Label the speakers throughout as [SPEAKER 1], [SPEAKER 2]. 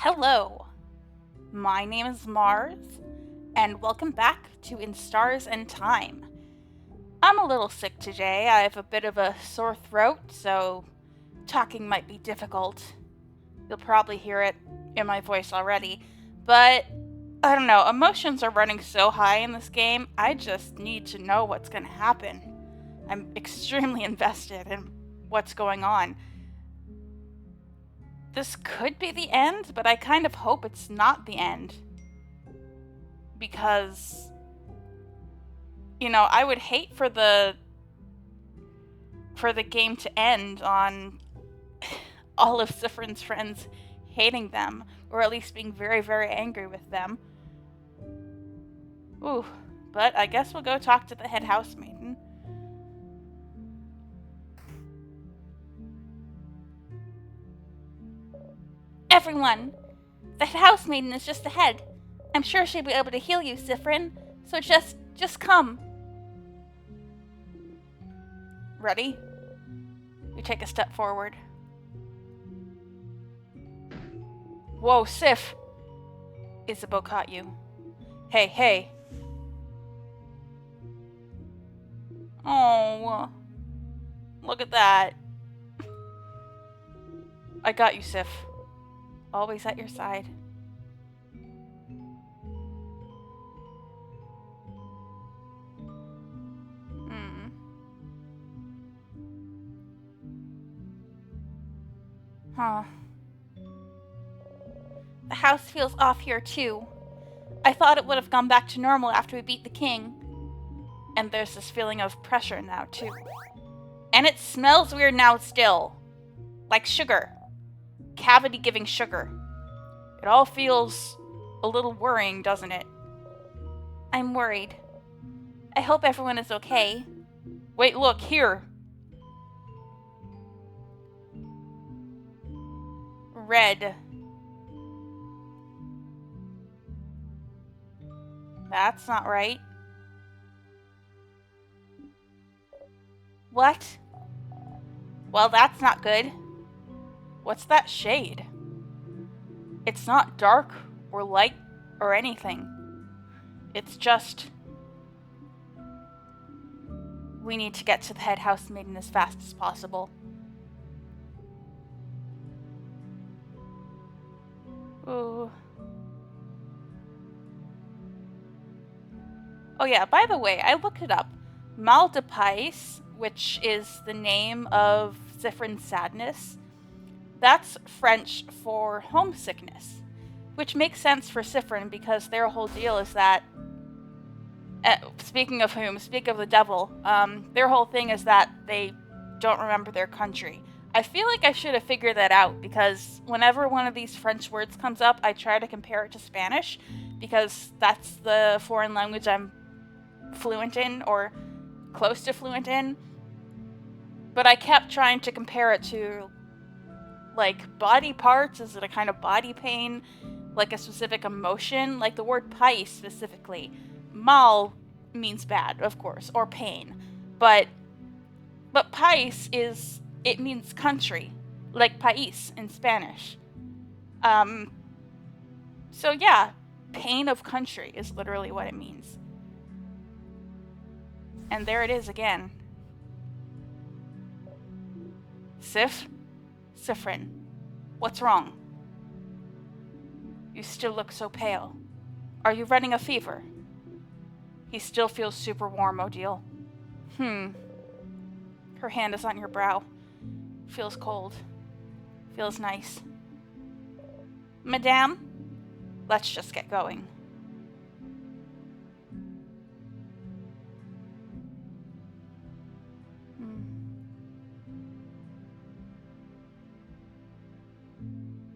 [SPEAKER 1] Hello, my name is Mars, and welcome back to In Stars and Time. I'm a little sick today. I have a bit of a sore throat, so talking might be difficult. You'll probably hear it in my voice already, but I don't know, emotions are running so high in this game, I just need to know what's going to happen. I'm extremely invested in what's going on. This could be the end, but I kind of hope it's not the end. Because, I would hate for the game to end on all of Siffrin's friends hating them, or at least being very, very angry with them. Ooh, but I guess we'll go talk to the head housemaiden. Everyone, the head housemaiden is just ahead. I'm sure she'll be able to heal you, Siffrin, so just come. Ready? We take a step forward. Whoa, Sif! Isabeau caught you. Hey. Oh, look at that. I got you, Sif. Always at your side. Huh. The house feels off here, too. I thought it would have gone back to normal after we beat the king. And there's this feeling of pressure now, too. And it smells weird now still. Like sugar. Cavity-giving sugar. It all feels a little worrying, doesn't it? I'm worried. I hope everyone is okay. Wait, look, here. Red. That's not right. What? Well, that's not good. What's that shade? It's not dark or light or anything. It's just... We need to get to the head housemaiden as fast as possible. Ooh. Oh yeah, by the way, I looked it up. Mal de Pais, which is the name of Siffrin's sadness, that's French for homesickness, which makes sense for Siffrin because their whole deal is that, speak of the devil, their whole thing is that they don't remember their country. I feel like I should have figured that out because whenever one of these French words comes up, I try to compare it to Spanish because that's the foreign language I'm fluent in or close to fluent in. But I kept trying to compare it to, like, body parts. Is it a kind of body pain? Like a specific emotion? Like the word pais specifically. Mal means bad, of course, or pain. But pais is... It means country, like país in Spanish. So yeah, pain of country is literally what it means. And there it is again. Siffrin, what's wrong? You still look so pale. Are you running a fever? He still feels super warm, Odile. Her hand is on your brow. Feels cold. Feels nice. Madame, let's just get going.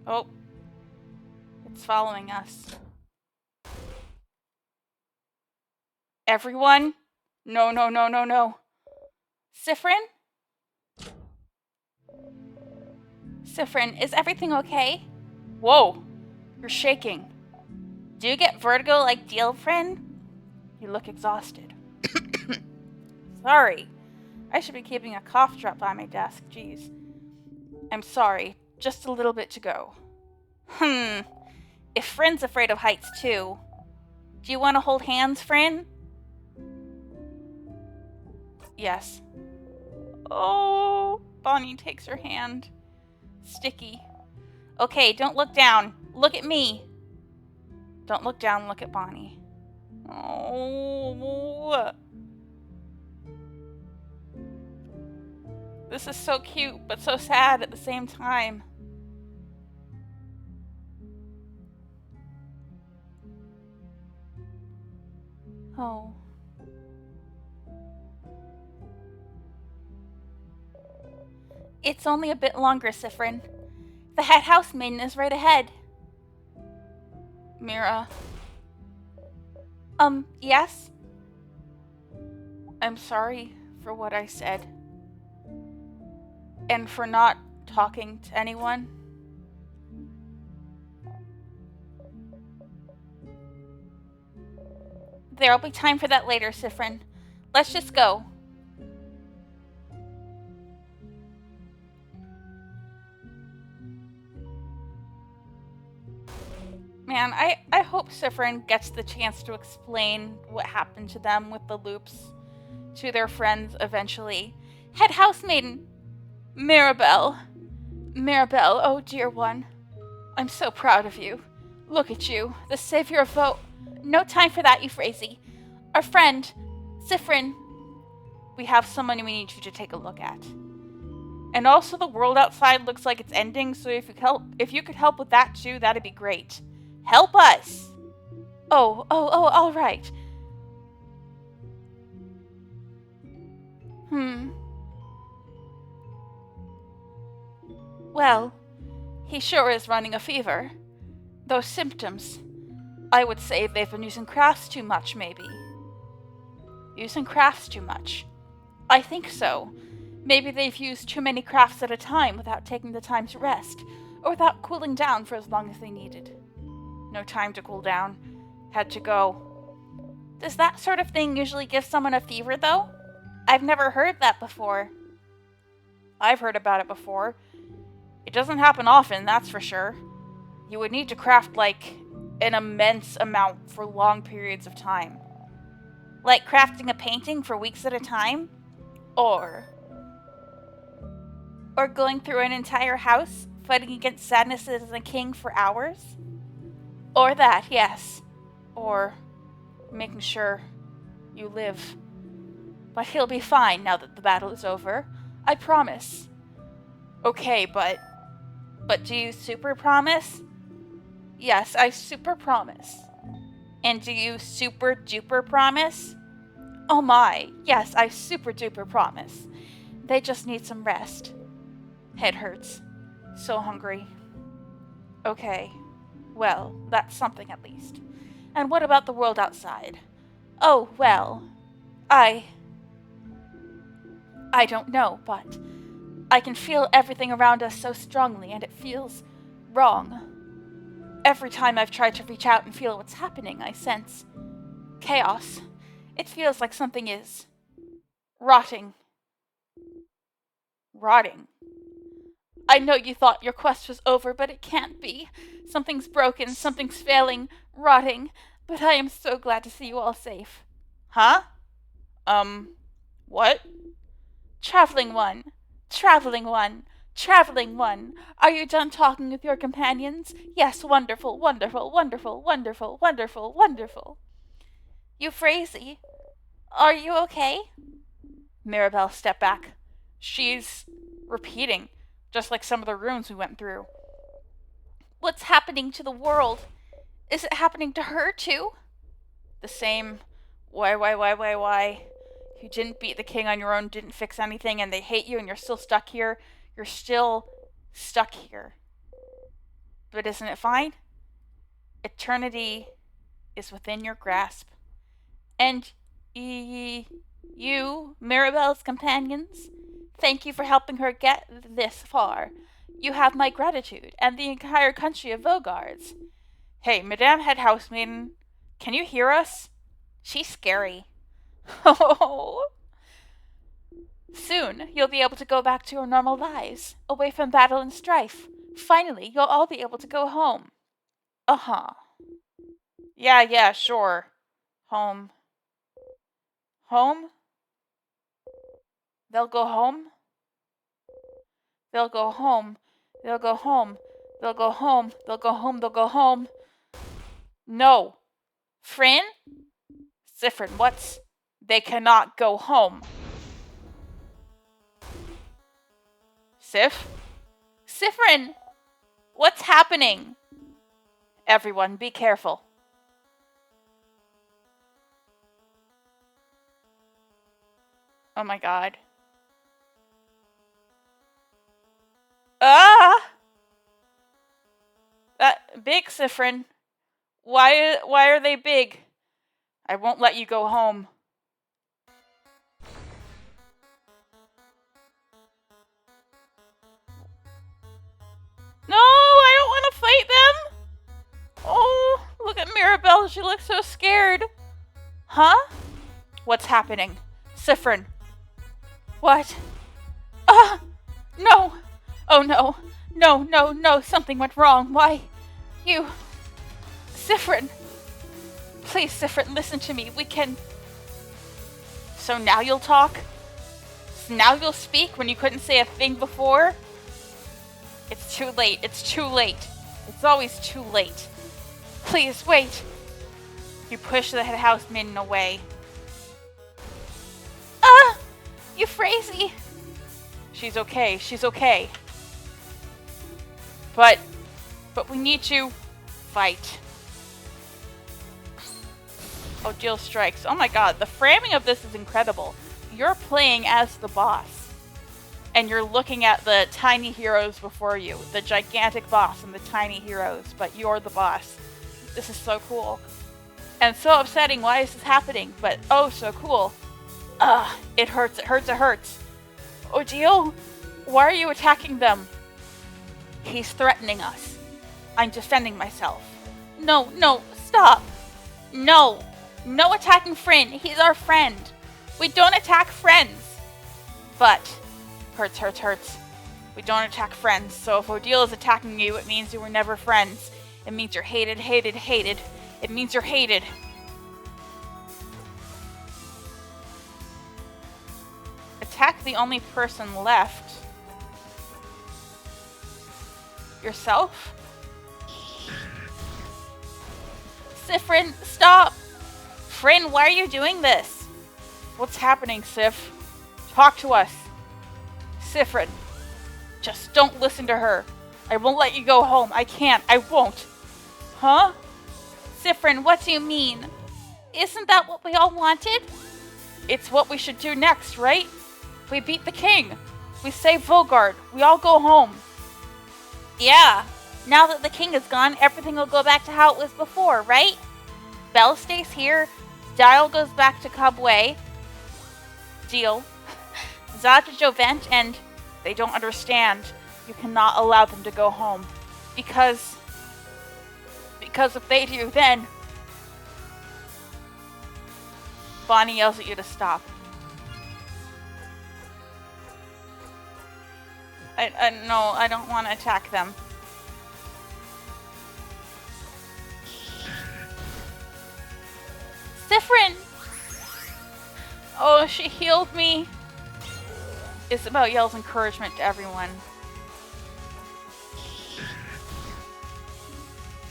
[SPEAKER 1] Oh, it's following us. Everyone? No. Siffrin? Siffrin, is everything okay? Whoa, you're shaking. Do you get vertigo like Dielfrin? You look exhausted. Sorry. I should be keeping a cough drop by my desk, jeez. I'm sorry, just a little bit to go. If Frin's afraid of heights too, do you want to hold hands, Frin? Yes. Oh, Bonnie takes her hand. Sticky. Okay, don't look down. Look at me. Don't look down, look at Bonnie. Oh. This is so cute, but so sad at the same time. Oh. It's only a bit longer, Siffrin. The head housemaiden is right ahead. Mira. Yes? I'm sorry for what I said. And for not talking to anyone. There'll be time for that later, Siffrin. Let's just go. Man, I hope Siffrin gets the chance to explain what happened to them with the loops to their friends eventually. Head housemaiden! Mirabelle! Mirabelle, oh dear one. I'm so proud of you. Look at you, the savior of No time for that, Euphrasie. Our friend, Siffrin. We have someone we need you to take a look at. And also the world outside looks like it's ending, so if you could help with that too, that'd be great. Help us! Oh, all right. Well, he sure is running a fever. Those symptoms. I would say they've been using crafts too much, maybe. Using crafts too much. I think so. Maybe they've used too many crafts at a time without taking the time to rest, or without cooling down for as long as they needed. No time to cool down. Had to go. Does that sort of thing usually give someone a fever, though? I've never heard that before. I've heard about it before. It doesn't happen often, that's for sure. You would need to craft, like, an immense amount for long periods of time. Like crafting a painting for weeks at a time? Or going through an entire house, fighting against sadness as a king for hours? Or that, yes. Or making sure you live. But he'll be fine now that the battle is over. I promise. Okay, but do you super promise? Yes, I super promise. And do you super duper promise? Oh my, yes, I super duper promise. They just need some rest. Head hurts. So hungry. Okay. Well, that's something at least. And what about the world outside? Oh, well, I don't know, but I can feel everything around us so strongly, and it feels wrong. Every time I've tried to reach out and feel what's happening, I sense chaos. It feels like something is rotting. Rotting. I know you thought your quest was over, but it can't be. Something's broken, something's failing, rotting, but I am so glad to see you all safe. Huh? What? Traveling one. Traveling one. Traveling one. Are you done talking with your companions? Yes, wonderful, wonderful, wonderful, wonderful, wonderful, wonderful. Euphrasie, are you okay? Mirabelle stepped back. She's repeating, just like some of the runes we went through. What's happening to the world? Is it happening to her too? The same why? You didn't beat the king on your own, didn't fix anything, and they hate you and you're still stuck here. You're still stuck here. But isn't it fine? Eternity is within your grasp. And you, Mirabelle's companions, thank you for helping her get this far. You have my gratitude, and the entire country of Vogard's. Hey, Madame Head Housemaiden, can you hear us? She's scary. Oh. Soon, you'll be able to go back to your normal lives, away from battle and strife. Finally, you'll all be able to go home. Uh-huh. Yeah, yeah, sure. Home. Home? They'll go home? They'll go home. They'll go home. They'll go home. They'll go home. They'll go home. No. Frin? Siffrin, what's... They cannot go home. Sif? Siffrin! What's happening? Everyone, be careful. Oh my god. Ah! That big, Siffrin. Why are they big? I won't let you go home. No, I don't want to fight them. Oh, look at Mirabelle. She looks so scared. Huh? What's happening? Siffrin. What? Ah! No! Oh no. No, no, no. Something went wrong. Why? You... Siffrin. Please, Siffrin, listen to me. We can... So now you'll talk? So now you'll speak when you couldn't say a thing before? It's too late. It's too late. It's always too late. Please, wait. You push the house maiden away. Ah! You crazy. She's okay. She's okay. But we need to fight. Oh, Jill strikes. Oh my god, the framing of this is incredible. You're playing as the boss. And you're looking at the tiny heroes before you. The gigantic boss and the tiny heroes. But you're the boss. This is so cool. And so upsetting. Why is this happening? But oh, so cool. It hurts. It hurts. It hurts. Oh, Jill, why are you attacking them? He's threatening us. I'm defending myself. No, no, stop. No. No attacking Frin. He's our friend. We don't attack friends. But, hurts, hurts, hurts. We don't attack friends. So if Odile is attacking you, it means you were never friends. It means you're hated, hated, hated. It means you're hated. Attack the only person left. Yourself? Siffrin, stop! Frin, why are you doing this? What's happening, Sif? Talk to us. Siffrin, just don't listen to her. I won't let you go home. I can't. I won't. Huh? Siffrin, what do you mean? Isn't that what we all wanted? It's what we should do next, right? We beat the king. We save Vogard. We all go home. Yeah. Now that the king is gone, everything will go back to how it was before, right? Belle stays here. Dial goes back to Cobway. Deal. Zod to Jovent, and they don't understand. You cannot allow them to go home. Because if they do, then... Bonnie yells at you to stop. No, I don't want to attack them. Siffrin! Oh, she healed me. Isabel yells encouragement to everyone.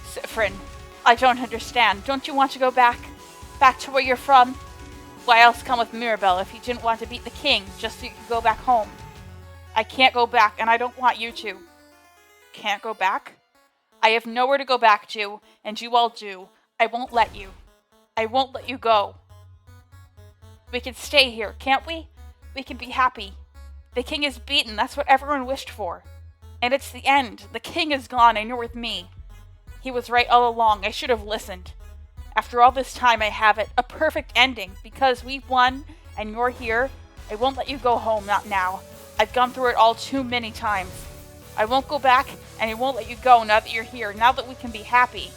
[SPEAKER 1] Siffrin, I don't understand. Don't you want to go back? Back to where you're from? Why else come with Mirabelle if you didn't want to beat the king, just so you could go back home? I can't go back, and I don't want you to. Can't go back? I have nowhere to go back to, and you all do. I won't let you. I won't let you go. We can stay here, can't we? We can be happy. The king is beaten, that's what everyone wished for. And it's the end. The king is gone, and you're with me. He was right all along. I should have listened. After all this time, I have it. A perfect ending. Because we've won, and you're here, I won't let you go home, not now. I've gone through it all too many times. I won't go back, and I won't let you go now that you're here, now that we can be happy.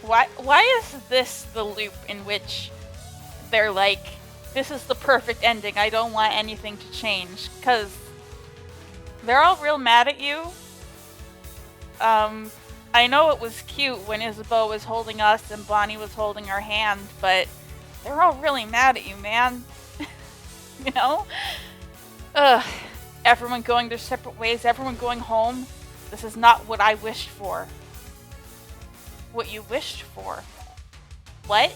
[SPEAKER 1] Why is this the loop in which they're like, this is the perfect ending, I don't want anything to change? Because they're all real mad at you. I know it was cute when Isabeau was holding us and Bonnie was holding our hand, but they're all really mad at you, man. You know? Ugh. Everyone going their separate ways, everyone going home. This is not what I wished for. What you wished for? What?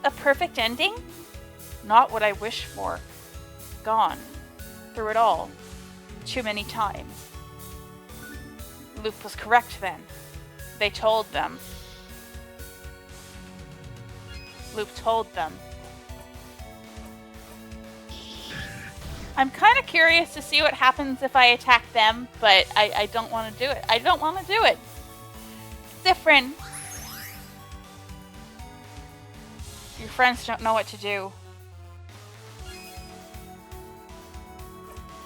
[SPEAKER 1] A perfect ending? Not what I wished for. Gone. Through it all. Too many times. Luke was correct then. They told them. Luke told them. I'm kind of curious to see what happens if I attack them, but I don't want to do it. I don't want to do it. Siffrin. Your friends don't know what to do.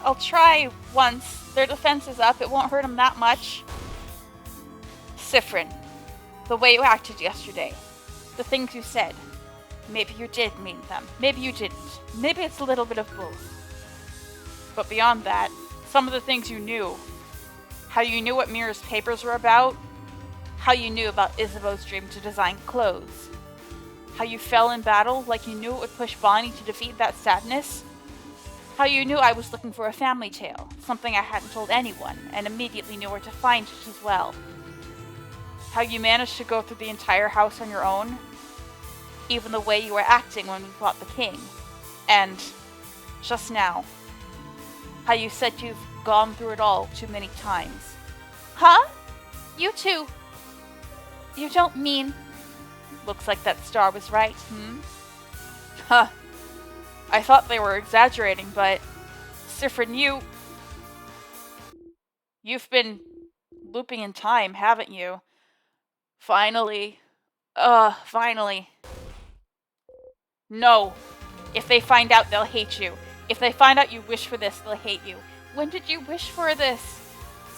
[SPEAKER 1] I'll try once. Their defense is up. It won't hurt them that much. Siffrin. The way you acted yesterday. The things you said. Maybe you did mean them. Maybe you didn't. Maybe it's a little bit of both. But beyond that, some of the things you knew. How you knew what Mira's papers were about. How you knew about Isabeau's dream to design clothes. How you fell in battle like you knew it would push Bonnie to defeat that sadness. How you knew I was looking for a family tale, something I hadn't told anyone, and immediately knew where to find it as well. How you managed to go through the entire house on your own. Even the way you were acting when we fought the king. And just now. How you said you've gone through it all too many times. Huh? You two. You don't mean... Looks like that star was right, Huh. I thought they were exaggerating, but... Siffrin, You've been looping in time, haven't you? Finally. Finally. No. If they find out, they'll hate you. If they find out you wish for this, they'll hate you. When did you wish for this?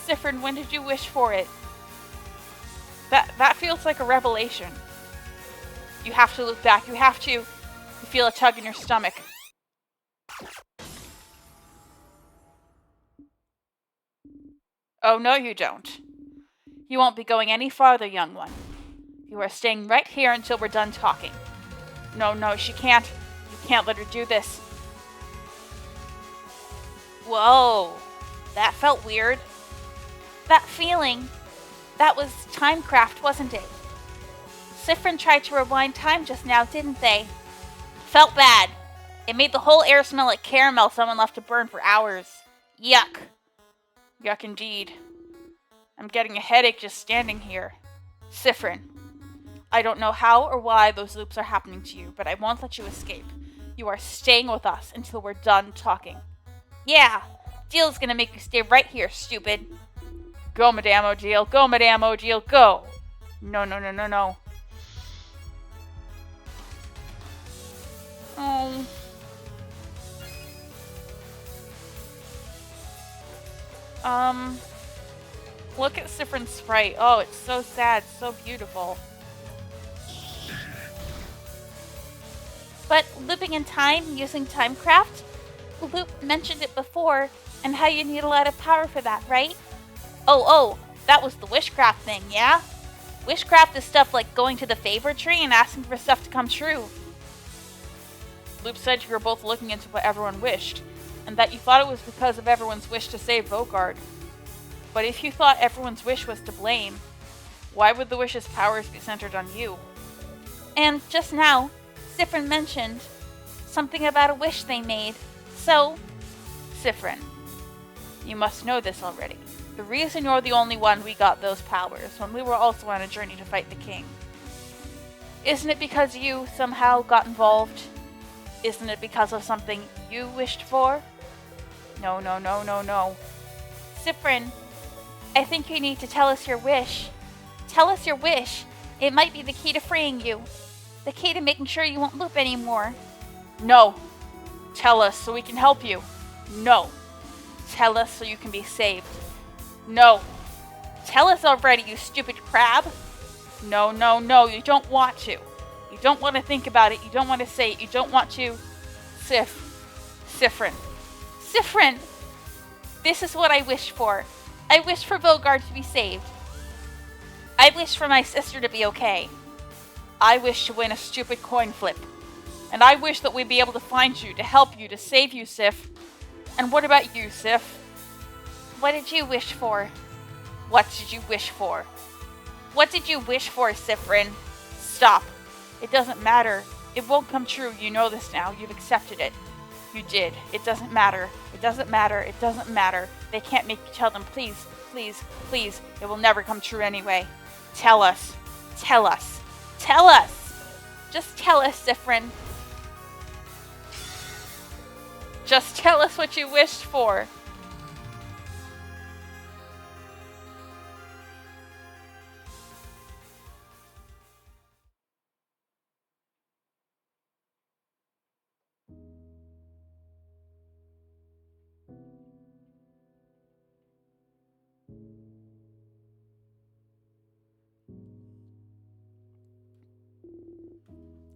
[SPEAKER 1] Siffrin, when did you wish for it? That feels like a revelation. You have to look back. You have to. You feel a tug in your stomach. Oh, no, you don't. You won't be going any farther, young one. You are staying right here until we're done talking. No, she can't. You can't let her do this. Whoa. That felt weird. That feeling. That was timecraft, wasn't it? Siffrin tried to rewind time just now, didn't they? Felt bad. It made the whole air smell like caramel someone left to burn for hours. Yuck. Yuck indeed. I'm getting a headache just standing here. Siffrin. I don't know how or why those loops are happening to you, but I won't let you escape. You are staying with us until we're done talking. Yeah, Deal's gonna make you stay right here, stupid. Go, Madame O'Deal. Go, Madame O'Deal. Go. No. Oh. Look at Siffrin's sprite. Oh, it's so sad, so beautiful. But looping in time using timecraft? Loop mentioned it before, and how you need a lot of power for that, right? Oh, that was the wishcraft thing, yeah? Wishcraft is stuff like going to the favor tree and asking for stuff to come true. Loop said you were both looking into what everyone wished, and that you thought it was because of everyone's wish to save Vogard. But if you thought everyone's wish was to blame, why would the wish's powers be centered on you? And just now, Siffrin mentioned something about a wish they made. So, Siffrin, you must know this already. The reason you're the only one we got those powers when we were also on a journey to fight the king. Isn't it because you somehow got involved? Isn't it because of something you wished for? No. Siffrin, I think you need to tell us your wish. Tell us your wish. It might be the key to freeing you. The key to making sure you won't loop anymore. No. Tell us so we can help you. No. Tell us so you can be saved. No. Tell us already, you stupid crab. No. You don't want to. You don't want to think about it. You don't want to say it. You don't want to. Siffrin. This is what I wish for. I wish for Vogard to be saved. I wish for my sister to be okay. I wish to win a stupid coin flip. And I wish that we'd be able to find you, to help you, to save you, Siff. And what about you, Siff? What did you wish for? What did you wish for? What did you wish for, Siffrin? Stop. It doesn't matter. It won't come true. You know this now. You've accepted it. You did. It doesn't matter. It doesn't matter. It doesn't matter. They can't make you tell them, please, please, please. It will never come true anyway. Tell us. Tell us. Tell us. Just tell us, Siffrin. Just tell us what you wished for.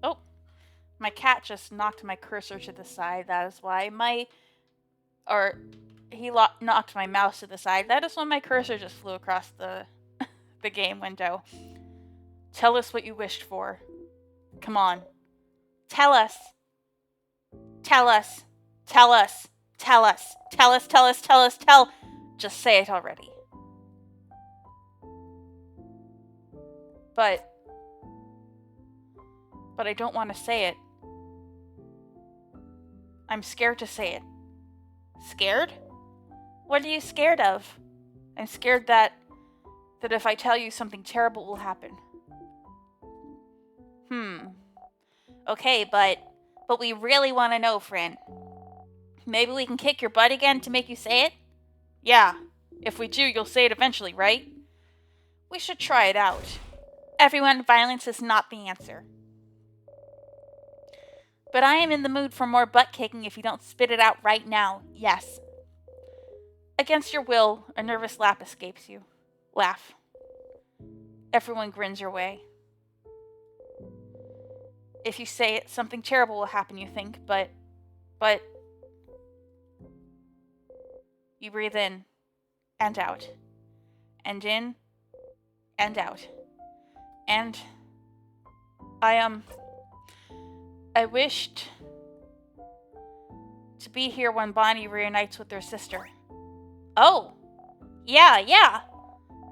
[SPEAKER 1] Oh, my cat just knocked my cursor to the side. That is why he knocked my mouse to the side. That is when my cursor just flew across the the game window. Tell us what you wished for. Come on. Tell us. Tell us. Tell us. Tell us. Tell us, tell us, tell us, tell. Just say it already. But I don't want to say it. I'm scared to say it. Scared? What are you scared of? I'm scared that if I tell you, something terrible will happen. Okay, but we really want to know, friend. Maybe we can kick your butt again to make you say it? Yeah. If we do, you'll say it eventually, right? We should try it out. Everyone, violence is not the answer. But I am in the mood for more butt kicking if you don't spit it out right now. Yes. Against your will, a nervous laugh escapes you. Laugh. Everyone grins your way. If you say it, something terrible will happen, you think, but you breathe in and out. And in and out. And I wished to be here when Bonnie reunites with her sister. Oh, yeah.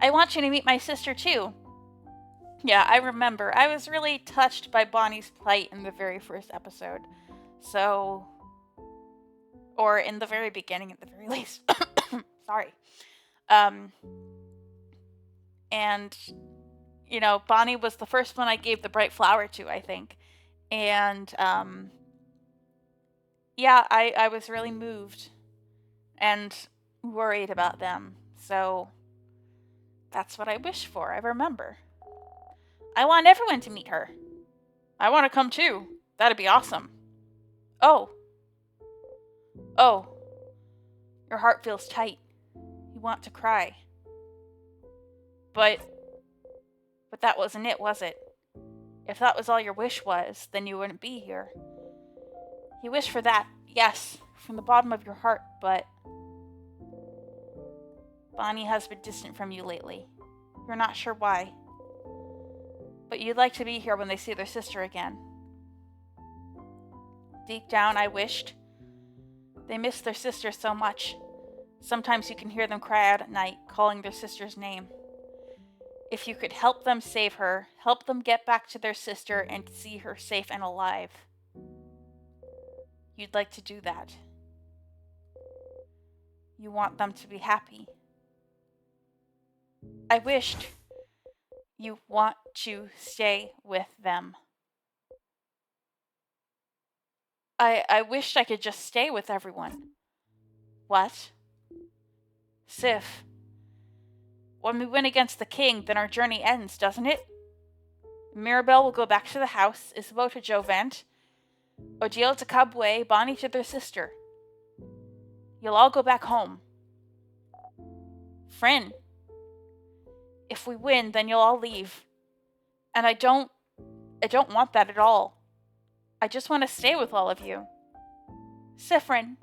[SPEAKER 1] I want you to meet my sister too. Yeah, I remember. I was really touched by Bonnie's plight in the very first episode. So, or in the very beginning at the very least. Sorry. And, you know, Bonnie was the first one I gave the bright flower to, I think. And, yeah, I was really moved and worried about them. So, that's what I wished for. I remember. I want everyone to meet her. I want to come too. That'd be awesome. Oh. Your heart feels tight. You want to cry. But that wasn't it, was it? If that was all your wish was, then you wouldn't be here. You wish for that, yes, from the bottom of your heart, but Bonnie has been distant from you lately. You're not sure why. But you'd like to be here when they see their sister again. Deep down, I wished. They miss their sister so much. Sometimes you can hear them cry out at night, calling their sister's name. If you could help them save her, help them get back to their sister and see her safe and alive, you'd like to do that. You want them to be happy. I wished. You want to stay with them. I wished I could just stay with everyone. What? Siff. When we win against the king, then our journey ends, doesn't it? Mirabelle will go back to the house, Isabeau to Jovent, Odile to Caboué, Bonnie to their sister. You'll all go back home. Friend. If we win, then you'll all leave. And I don't want that at all. I just want to stay with all of you. Siffrin.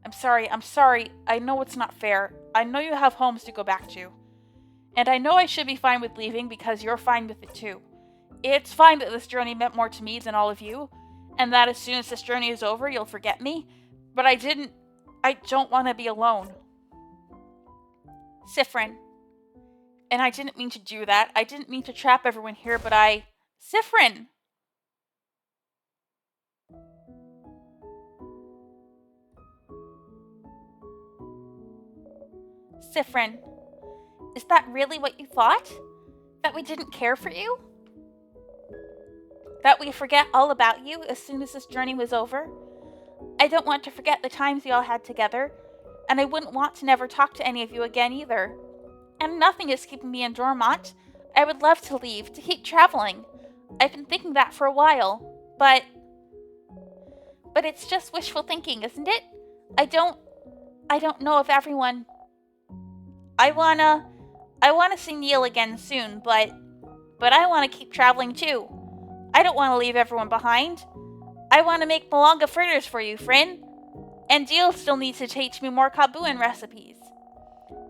[SPEAKER 1] I'm sorry. I know it's not fair. I know you have homes to go back to. And I know I should be fine with leaving because you're fine with it too. It's fine that this journey meant more to me than all of you, and that as soon as this journey is over, you'll forget me. But I don't want to be alone. Siffrin. And I didn't mean to do that. I didn't mean to trap everyone here, but Siffrin! Siffrin, is that really what you thought? That we didn't care for you? That we forget all about you as soon as this journey was over? I don't want to forget the times we all had together, and I wouldn't want to never talk to any of you again either. And nothing is keeping me in Dormont. I would love to leave, to keep traveling. I've been thinking that for a while, but it's just wishful thinking, isn't it? I don't know if everyone... I wanna see Neil again soon, but I wanna keep traveling too. I don't wanna leave everyone behind. I wanna make malanga fritters for you, Frin. And Deal still needs to teach me more kabuin recipes.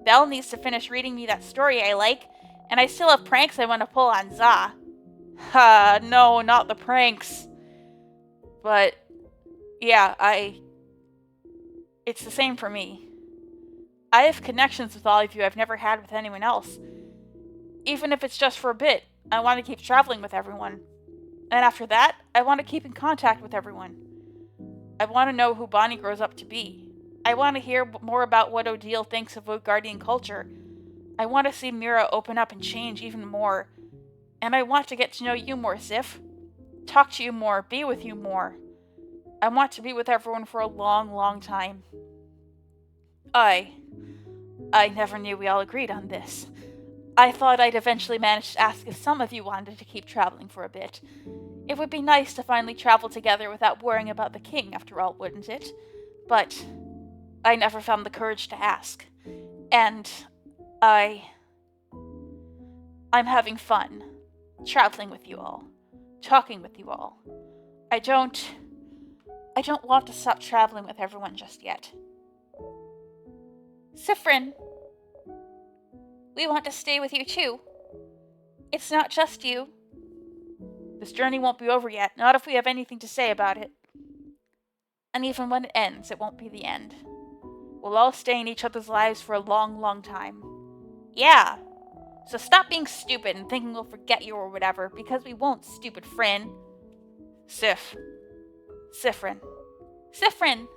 [SPEAKER 1] Belle needs to finish reading me that story I like, and I still have pranks I want to pull on Za. Ha, no, not the pranks. But, yeah, it's the same for me. I have connections with all of you I've never had with anyone else. Even if it's just for a bit, I want to keep traveling with everyone. And after that, I want to keep in contact with everyone. I want to know who Bonnie grows up to be. I want to hear more about what Odile thinks of Guardian culture. I want to see Mira open up and change even more. And I want to get to know you more, Sif. Talk to you more, be with you more. I want to be with everyone for a long, long time. I never knew we all agreed on this. I thought I'd eventually manage to ask if some of you wanted to keep traveling for a bit. It would be nice to finally travel together without worrying about the king, after all, wouldn't it? But I never found the courage to ask. And I'm having fun. Traveling with you all. Talking with you all. I don't want to stop traveling with everyone just yet. Siffrin, we want to stay with you too. It's not just you. This journey won't be over yet, not if we have anything to say about it. And even when it ends, it won't be the end. We'll all stay in each other's lives for a long, long time. Yeah. So stop being stupid and thinking we'll forget you or whatever, because we won't, stupid Frin. Siffrin. Siffrin!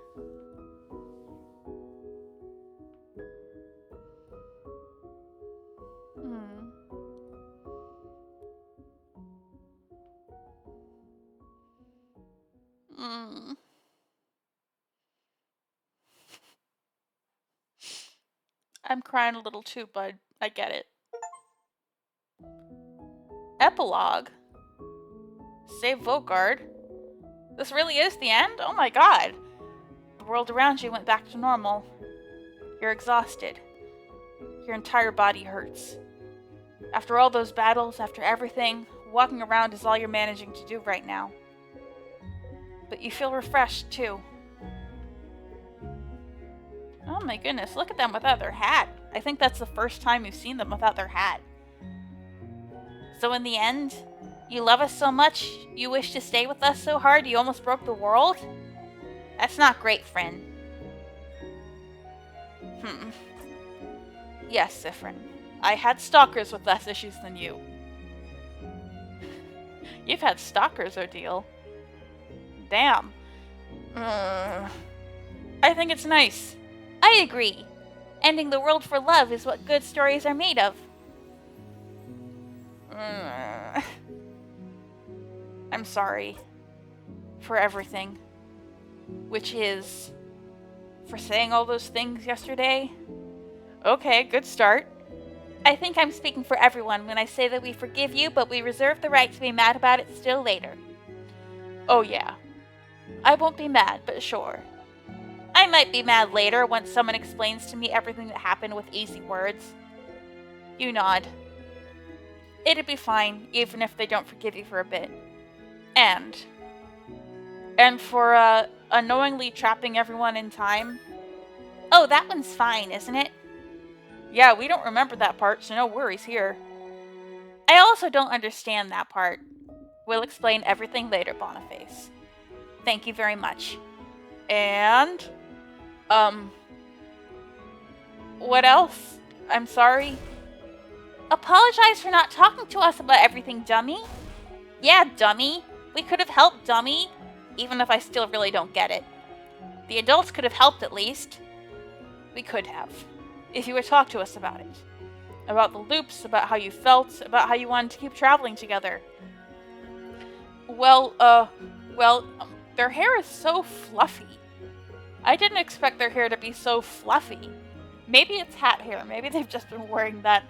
[SPEAKER 1] I'm crying a little too, bud. I get it. Epilogue? Save Vogard? This really is the end? Oh my god. The world around you went back to normal. You're exhausted. Your entire body hurts. After all those battles, after everything, walking around is all you're managing to do right now. But you feel refreshed, too. Oh my goodness, look at them without their hat. I think that's the first time you've seen them without their hat. So in the end, you love us so much, you wish to stay with us so hard you almost broke the world? That's not great, friend. Yes, Siffrin. I had stalkers with less issues than you. You've had stalkers, Odile. Damn. I think it's nice. I agree. Ending the world for love is what good stories are made of. I'm sorry. For everything. Which is... for saying all those things yesterday. Okay, good start. I think I'm speaking for everyone when I say that we forgive you, but we reserve the right to be mad about it still later. Oh yeah. I won't be mad, but sure. I might be mad later once someone explains to me everything that happened with easy words. You nod. It'd be fine, even if they don't forgive you for a bit. And for, unknowingly trapping everyone in time. Oh, that one's fine, isn't it? Yeah, we don't remember that part, so no worries here. I also don't understand that part. We'll explain everything later, Boniface. Thank you very much. And, what else? I'm sorry. Apologize for not talking to us about everything, dummy. Yeah, dummy. We could have helped, dummy. Even if I still really don't get it. The adults could have helped at least. We could have. If you would talk to us about it. About the loops, about how you felt, about how you wanted to keep traveling together. Well, their hair is so fluffy. I didn't expect their hair to be so fluffy. Maybe it's hat hair. Maybe they've just been wearing that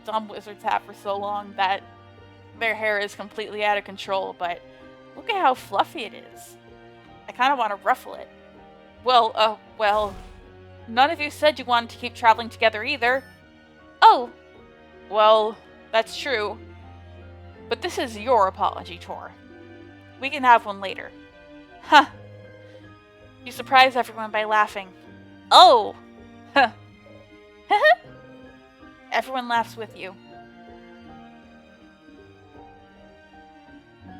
[SPEAKER 1] dumb wizard's hat for so long that their hair is completely out of control, but look at how fluffy it is. I kind of want to ruffle it. Well, none of you said you wanted to keep traveling together either. Oh, well, that's true. But this is your apology tour. We can have one later. Huh. You surprise everyone by laughing. Oh! Huh. Everyone laughs with you.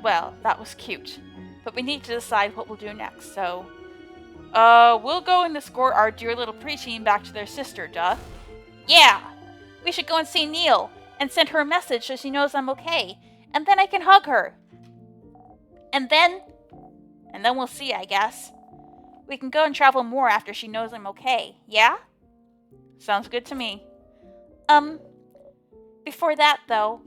[SPEAKER 1] Well, that was cute. But we need to decide what we'll do next, so... we'll go and escort our dear little preteen back to their sister, duh. Yeah! We should go and see Neil, and send her a message so she knows I'm okay. And then I can hug her. And then we'll see, I guess. We can go and travel more after she knows I'm okay, yeah? Sounds good to me. Before that, though,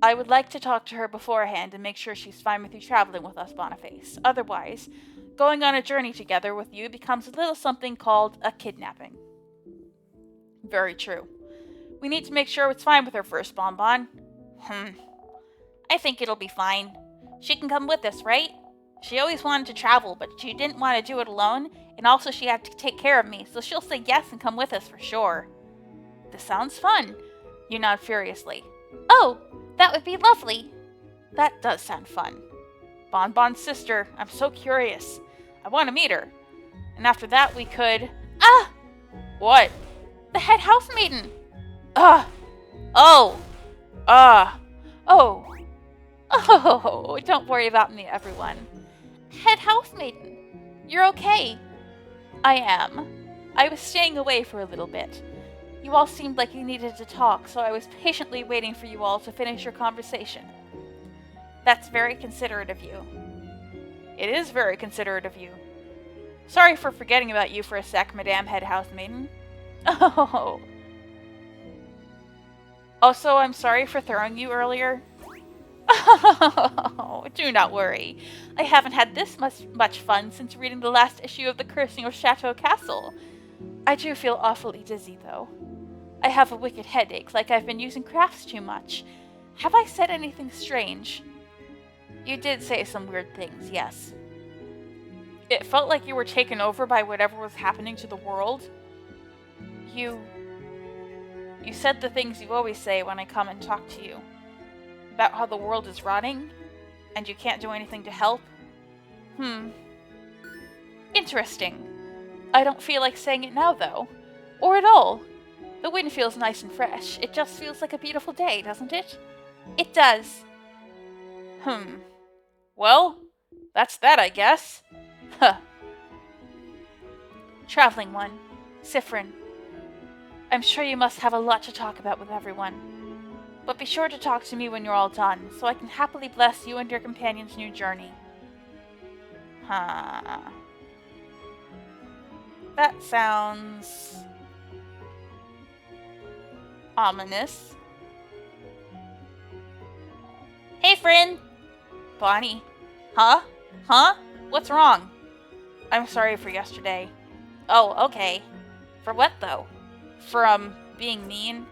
[SPEAKER 1] I would like to talk to her beforehand and make sure she's fine with you traveling with us, Boniface. Otherwise, going on a journey together with you becomes a little something called a kidnapping. Very true. We need to make sure it's fine with her first, Bonbon. I think it'll be fine. She can come with us, right? She always wanted to travel, but she didn't want to do it alone, and also she had to take care of me, so she'll say yes and come with us for sure. This sounds fun. You nod furiously. Oh, that would be lovely. That does sound fun. Bonbon's sister. I'm so curious. I want to meet her. And after that we could... Ah! What? The head housemaiden. Oh. Oh, don't worry about me, everyone. Head housemaiden. You're okay. I am. I was staying away for a little bit. You all seemed like you needed to talk, so I was patiently waiting for you all to finish your conversation. That's very considerate of you. It is very considerate of you. Sorry for forgetting about you for a sec, Madame Head Housemaiden. Oh. Also, I'm sorry for throwing you earlier. Oh, do not worry. I haven't had this much fun since reading the last issue of The Cursing of Chateau Castle. I do feel awfully dizzy, though. I have a wicked headache, like I've been using crafts too much. Have I said anything strange? You did say some weird things, yes. It felt like you were taken over by whatever was happening to the world. You said the things you always say when I come and talk to you. About how the world is rotting, and you can't do anything to help. Interesting. I don't feel like saying it now, though. Or at all. The wind feels nice and fresh. It just feels like a beautiful day, doesn't it? It does. Well, that's that, I guess. Huh. Traveling one. Siffrin. I'm sure you must have a lot to talk about with everyone. But be sure to talk to me when you're all done, so I can happily bless you and your companion's new journey. Huh. That sounds... ominous. Hey, friend! Bonnie. Huh? What's wrong? I'm sorry for yesterday. Oh, okay. For what, though? For, being mean?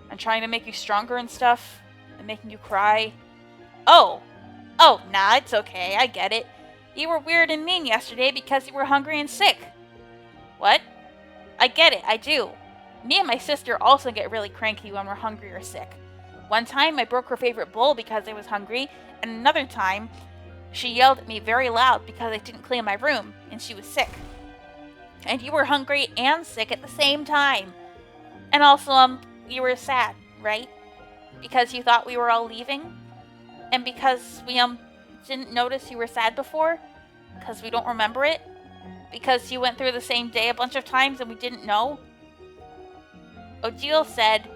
[SPEAKER 1] And trying to make you stronger and stuff? And making you cry? Oh, nah, it's okay, I get it. You were weird and mean yesterday because you were hungry and sick. What? I get it, I do. Me and my sister also get really cranky when we're hungry or sick. One time I broke her favorite bowl because I was hungry, and another time she yelled at me very loud because I didn't clean my room, and she was sick. And you were hungry and sick at the same time. And also, you were sad, right? Because you thought we were all leaving? And because we, didn't notice you were sad before? Because we don't remember it? Because you went through the same day a bunch of times and we didn't know? Odile said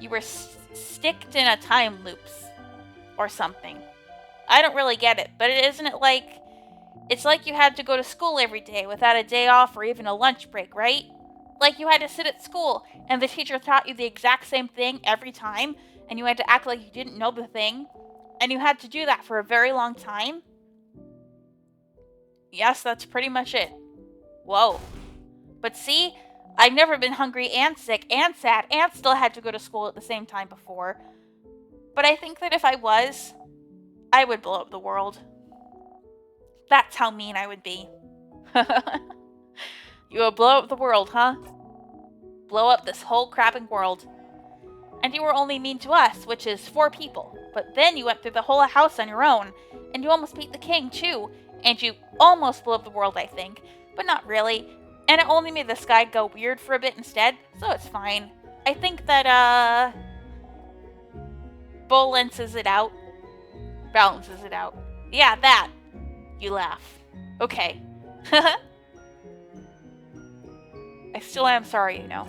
[SPEAKER 1] you were sticked in a time loops. Or something. I don't really get it, but isn't it like... It's like you had to go to school every day without a day off or even a lunch break, right? Like you had to sit at school and the teacher taught you the exact same thing every time and you had to act like you didn't know the thing and you had to do that for a very long time? Yes, that's pretty much it. Whoa. But see, I've never been hungry and sick and sad and still had to go to school at the same time before. But I think that if I was, I would blow up the world. That's how mean I would be. You would blow up the world, huh? Blow up this whole crapping world. And you were only mean to us, which is 4 people. But then you went through the whole house on your own. And you almost beat the king, too. And you almost blew up the world, I think. But not really. And it only made the sky go weird for a bit instead. So it's fine. I think that, balances it out. Balances it out. Yeah, that. You laugh. Okay. I still am sorry, you know.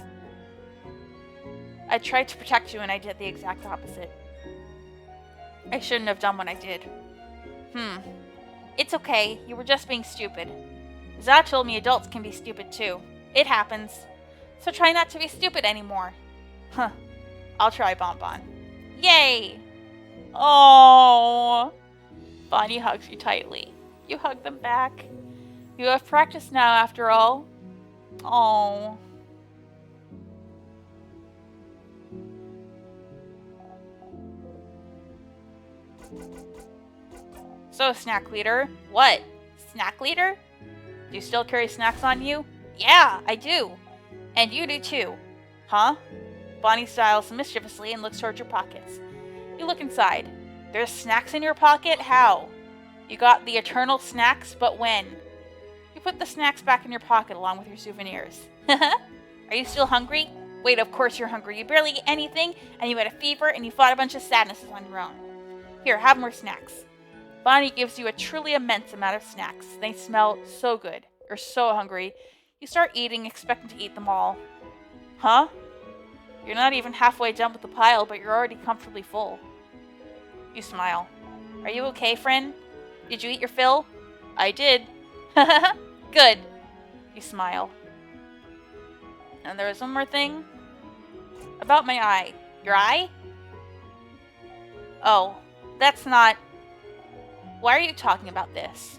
[SPEAKER 1] I tried to protect you and I did the exact opposite. I shouldn't have done what I did. It's okay. You were just being stupid. Za told me adults can be stupid too. It happens. So try not to be stupid anymore. Huh. I'll try, Bonbon. Yay! Oh. Bonnie hugs you tightly. You hug them back. You have practice now, after all. Oh. So, snack leader. What? Snack leader? Do you still carry snacks on you? Yeah, I do. And you do too. Huh? Bonnie smiles mischievously and looks towards your pockets. You look inside. There's snacks in your pocket? How? You got the eternal snacks, but when? You put the snacks back in your pocket along with your souvenirs. Are you still hungry? Wait, of course you're hungry. You barely ate anything, and you had a fever, and you fought a bunch of sadnesses on your own. Here, have more snacks. Bonnie gives you a truly immense amount of snacks. They smell so good. You're so hungry. You start eating, expecting to eat them all. Huh? You're not even halfway done with the pile, but you're already comfortably full. You smile. Are you okay, friend? Did you eat your fill? I did. Good. You smile. And there was one more thing. About my eye. Your eye? Oh, that's not... Why are you talking about this?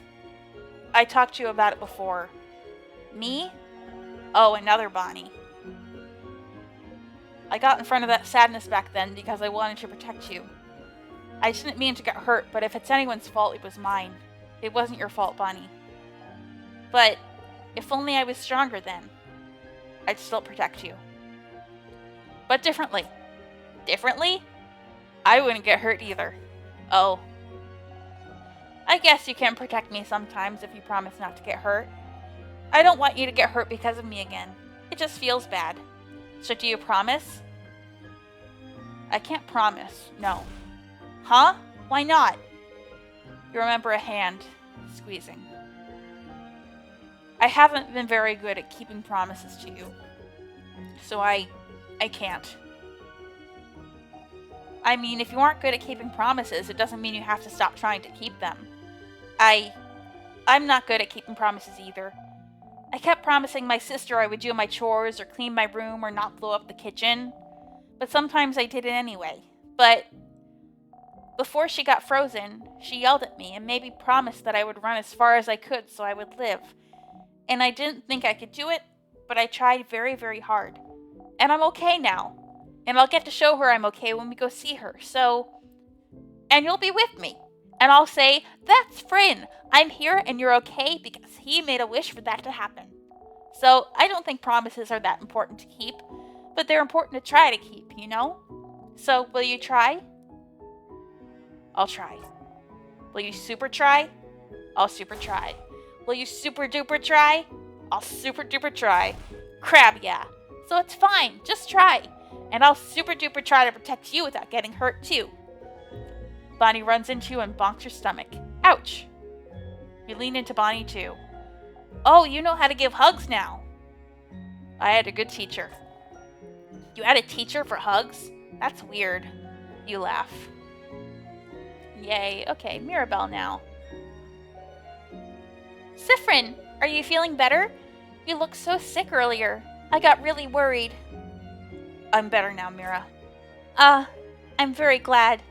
[SPEAKER 1] I talked to you about it before. Me? Oh, another Bonnie. I got in front of that sadness back then because I wanted to protect you. I didn't mean to get hurt, but if it's anyone's fault, it was mine. It wasn't your fault, Bonnie. But if only I was stronger then, I'd still protect you. But differently. Differently? I wouldn't get hurt either. Oh. I guess you can protect me sometimes if you promise not to get hurt. I don't want you to get hurt because of me again. It just feels bad. So do you promise? I can't promise, no. Huh? Why not? You remember a hand squeezing. I haven't been very good at keeping promises to you. So I can't. I mean, if you aren't good at keeping promises, it doesn't mean you have to stop trying to keep them. I'm not good at keeping promises either. I kept promising my sister I would do my chores or clean my room or not blow up the kitchen. But sometimes I did it anyway. But before she got frozen, she yelled at me and maybe promised that I would run as far as I could so I would live. And I didn't think I could do it, but I tried very, very hard. And I'm okay now. And I'll get to show her I'm okay when we go see her, so... And you'll be with me. And I'll say, that's Friend. I'm here and you're okay because he made a wish for that to happen. So I don't think promises are that important to keep, but they're important to try to keep, you know? So will you try? I'll try. Will you super try? I'll super try. Will you super duper try? I'll super duper try. Crab, yeah. So it's fine, just try. And I'll super duper try to protect you without getting hurt too. Bonnie runs into you and bonks your stomach. Ouch. You lean into Bonnie too. Oh, you know how to give hugs now. I had a good teacher. You had a teacher for hugs? That's weird. You laugh. Yay. Okay, Mirabelle now. Siffrin, are you feeling better? You looked so sick earlier. I got really worried. I'm better now, Mira. I'm very glad.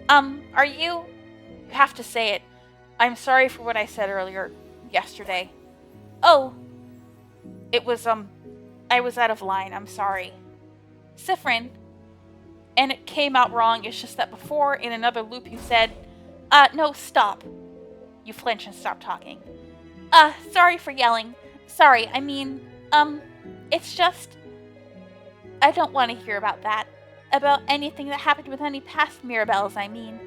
[SPEAKER 1] Are you... You have to say it. I'm sorry for what I said earlier, yesterday. Oh. It was, I was out of line. I'm sorry. Siffrin. And it came out wrong. It's just that before, in another loop, you said, no, stop. You flinch and stop talking. Sorry for yelling. Sorry, I mean, it's just... I don't want to hear about that. About anything that happened with any past Mirabelles, I mean.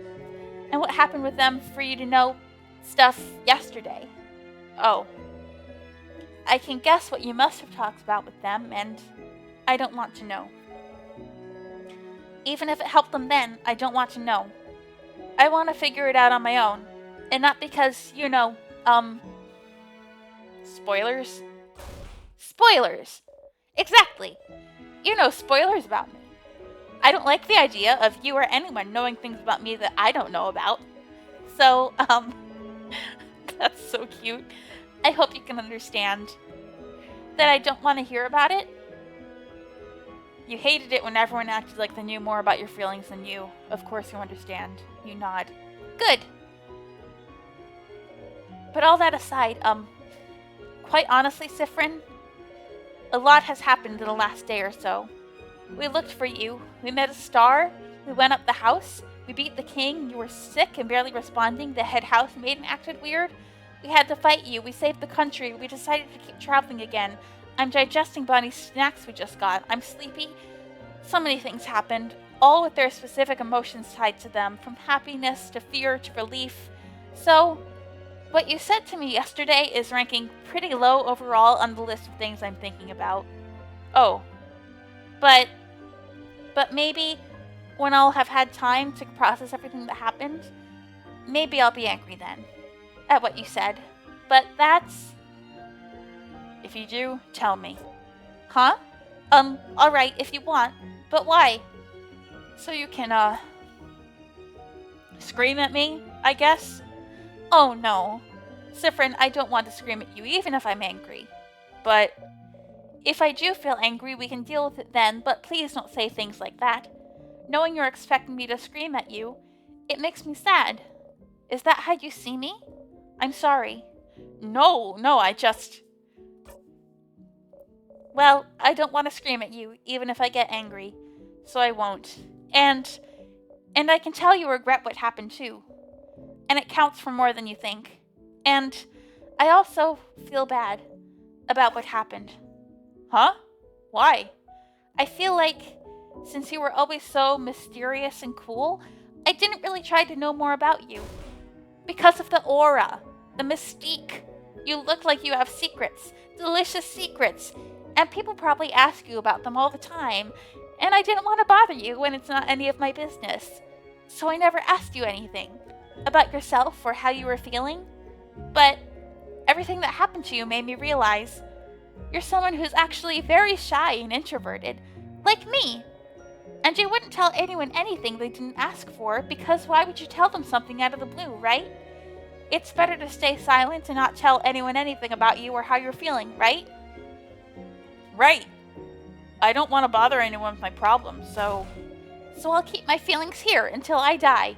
[SPEAKER 1] And what happened with them for you to know stuff yesterday. Oh. I can guess what you must have talked about with them, and I don't want to know. Even if it helped them then, I don't want to know. I want to figure it out on my own. And not because, you know, spoilers? Spoilers! Exactly! You know spoilers about me. I don't like the idea of you or anyone knowing things about me that I don't know about. So, that's so cute. I hope you can understand that I don't want to hear about it. You hated it when everyone acted like they knew more about your feelings than you. Of course you understand. You nod. Good. But all that aside, quite honestly, Siffrin, a lot has happened in the last day or so. We looked for you. We met a star. We went up the house. We beat the king. You were sick and barely responding. The head housemaid acted weird. We had to fight you. We saved the country. We decided to keep traveling again. I'm digesting Bonnie's snacks we just got. I'm sleepy. So many things happened, all with their specific emotions tied to them, from happiness to fear to relief. So, what you said to me yesterday is ranking pretty low overall on the list of things I'm thinking about. Oh. But maybe when I'll have had time to process everything that happened, maybe I'll be angry then at what you said. But that's... If you do, tell me. Huh? Alright, if you want. But why? So you can, scream at me, I guess? Oh no. Siffrin, I don't want to scream at you, even if I'm angry. But... if I do feel angry, we can deal with it then, but please don't say things like that. Knowing you're expecting me to scream at you, it makes me sad. Is that how you see me? I'm sorry. No, I just... Well, I don't want to scream at you, even if I get angry, so I won't. And I can tell you regret what happened too. And it counts for more than you think. And I also feel bad about what happened. Huh? Why? I feel like, since you were always so mysterious and cool, I didn't really try to know more about you. Because of the aura, the mystique. You look like you have secrets, delicious secrets, and people probably ask you about them all the time, and I didn't want to bother you when it's not any of my business. So I never asked you anything about yourself or how you were feeling. But everything that happened to you made me realize you're someone who's actually very shy and introverted, like me. And you wouldn't tell anyone anything they didn't ask for, because why would you tell them something out of the blue, right? It's better to stay silent and not tell anyone anything about you or how you're feeling, right? Right. I don't want to bother anyone with my problems, so I'll keep my feelings here until I die.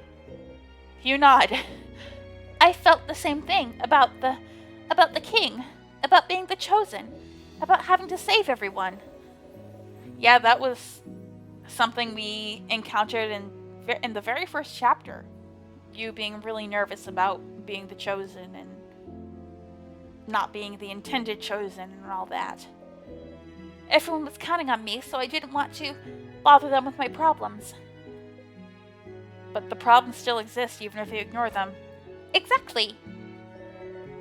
[SPEAKER 1] You nod. I felt the same thing about the king, about being the chosen, about having to save everyone. Yeah, that was something we encountered in the very first chapter. You being really nervous about being the chosen and not being the intended chosen and all that. Everyone was counting on me, so I didn't want to bother them with my problems. But the problems still exist even if you ignore them. Exactly.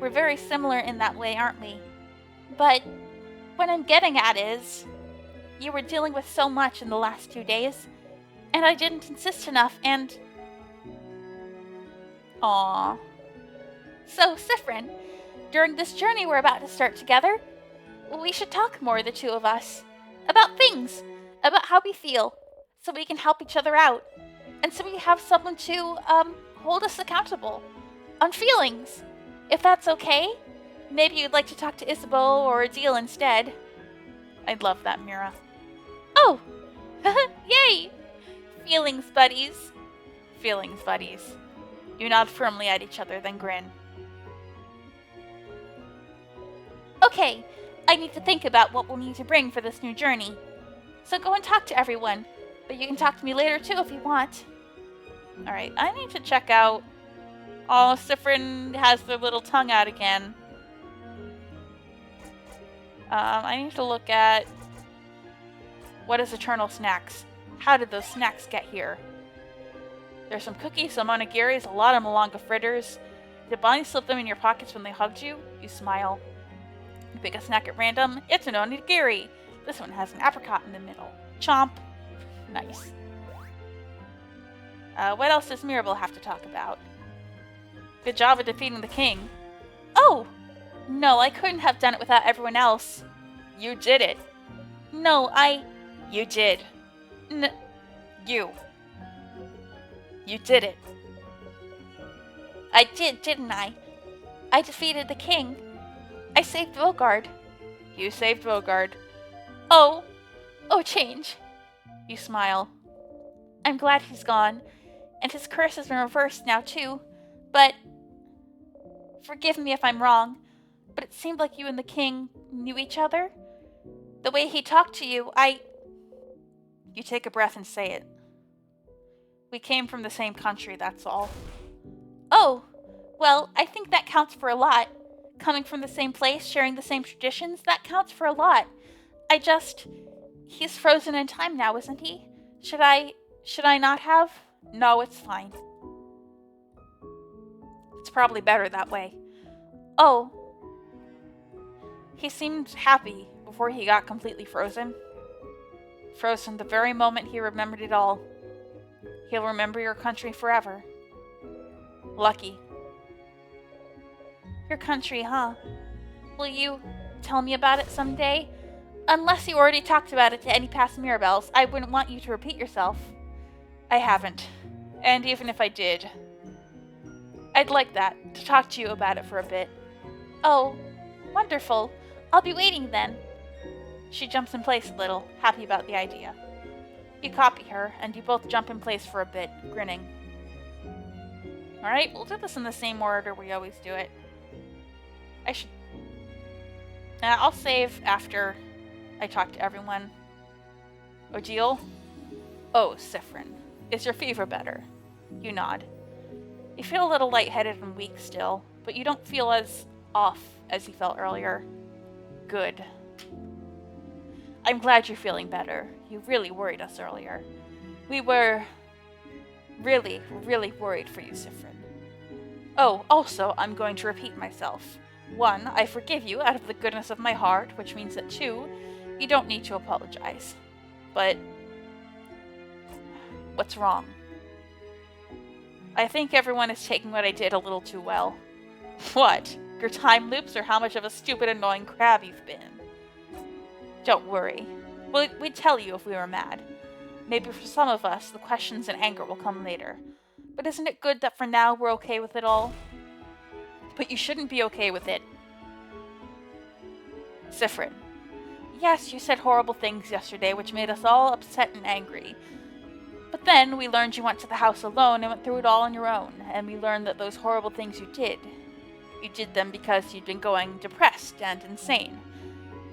[SPEAKER 1] We're very similar in that way, aren't we? But What I'm getting at is, you were dealing with so much in the last 2 days, and I didn't insist enough, and... Aww. So, Siffrin, during this journey we're about to start together, we should talk more, the two of us. About things. About how we feel. So we can help each other out. And so we have someone to, hold us accountable. On feelings. If that's okay, maybe you'd like to talk to Isabeau or Adil instead. I'd love that, Mira. Oh! Yay! Feelings buddies. Feelings buddies. You nod firmly at each other, then grin. Okay, I need to think about what we'll need to bring for this new journey. So go and talk to everyone, but you can talk to me later too if you want. Alright, I need to check out... Oh, Siffrin has their little tongue out again. I need to look at... What is Eternal Snacks? How did those snacks get here? There's some cookies, some onigiris, a lot of malanga fritters. Did Bonnie slip them in your pockets when they hugged you? You smile. You pick a snack at random. It's an onigiri. This one has an apricot in the middle. Chomp. Nice. What else does Mirabelle have to talk about? Good job of defeating the king. Oh! No, I couldn't have done it without everyone else. You did it. No, You did. You. You did it. I did, didn't I? I defeated the king. I saved Vogard. You saved Vogard. Oh. Oh, change. You smile. I'm glad he's gone. And his curse has been reversed now, too. But... Forgive me if I'm wrong, but it seemed like you and the king knew each other. The way he talked to you, You take a breath and say it. We came from the same country, that's all. Oh, well, I think that counts for a lot. Coming from the same place, sharing the same traditions, that counts for a lot. He's frozen in time now, isn't he? Should I not have? No, it's fine. It's probably better that way. Oh. He seemed happy before he got completely frozen. Frozen the very moment he remembered it all. He'll remember your country forever. Lucky. Your country, huh? Will you tell me about it someday? Unless you already talked about it to any past Mirabelles, I wouldn't want you to repeat yourself. I haven't. And even if I did, I'd like that, to talk to you about it for a bit. Oh, wonderful. I'll be waiting then. She jumps in place a little, happy about the idea. You copy her, and you both jump in place for a bit, grinning. Alright, we'll do this in the same order we always do it. I'll save after I talk to everyone. Odile? Oh, Siffrin. Is your fever better? You nod. You feel a little lightheaded and weak still, but you don't feel as off as you felt earlier. Good. I'm glad you're feeling better. You really worried us earlier. We were really, really worried for you, Siffrin. Oh, also, I'm going to repeat myself. 1, I forgive you out of the goodness of my heart, which means that 2, you don't need to apologize. But what's wrong? I think everyone is taking what I did a little too well. What? Your time loops or how much of a stupid, annoying crab you've been? Don't worry. We'd tell you if we were mad. Maybe for some of us, the questions and anger will come later. But isn't it good that for now we're okay with it all? But you shouldn't be okay with it. Siffrin. Yes, you said horrible things yesterday which made us all upset and angry. But then we learned you went to the house alone and went through it all on your own, and we learned that those horrible things you did them because you'd been going depressed and insane.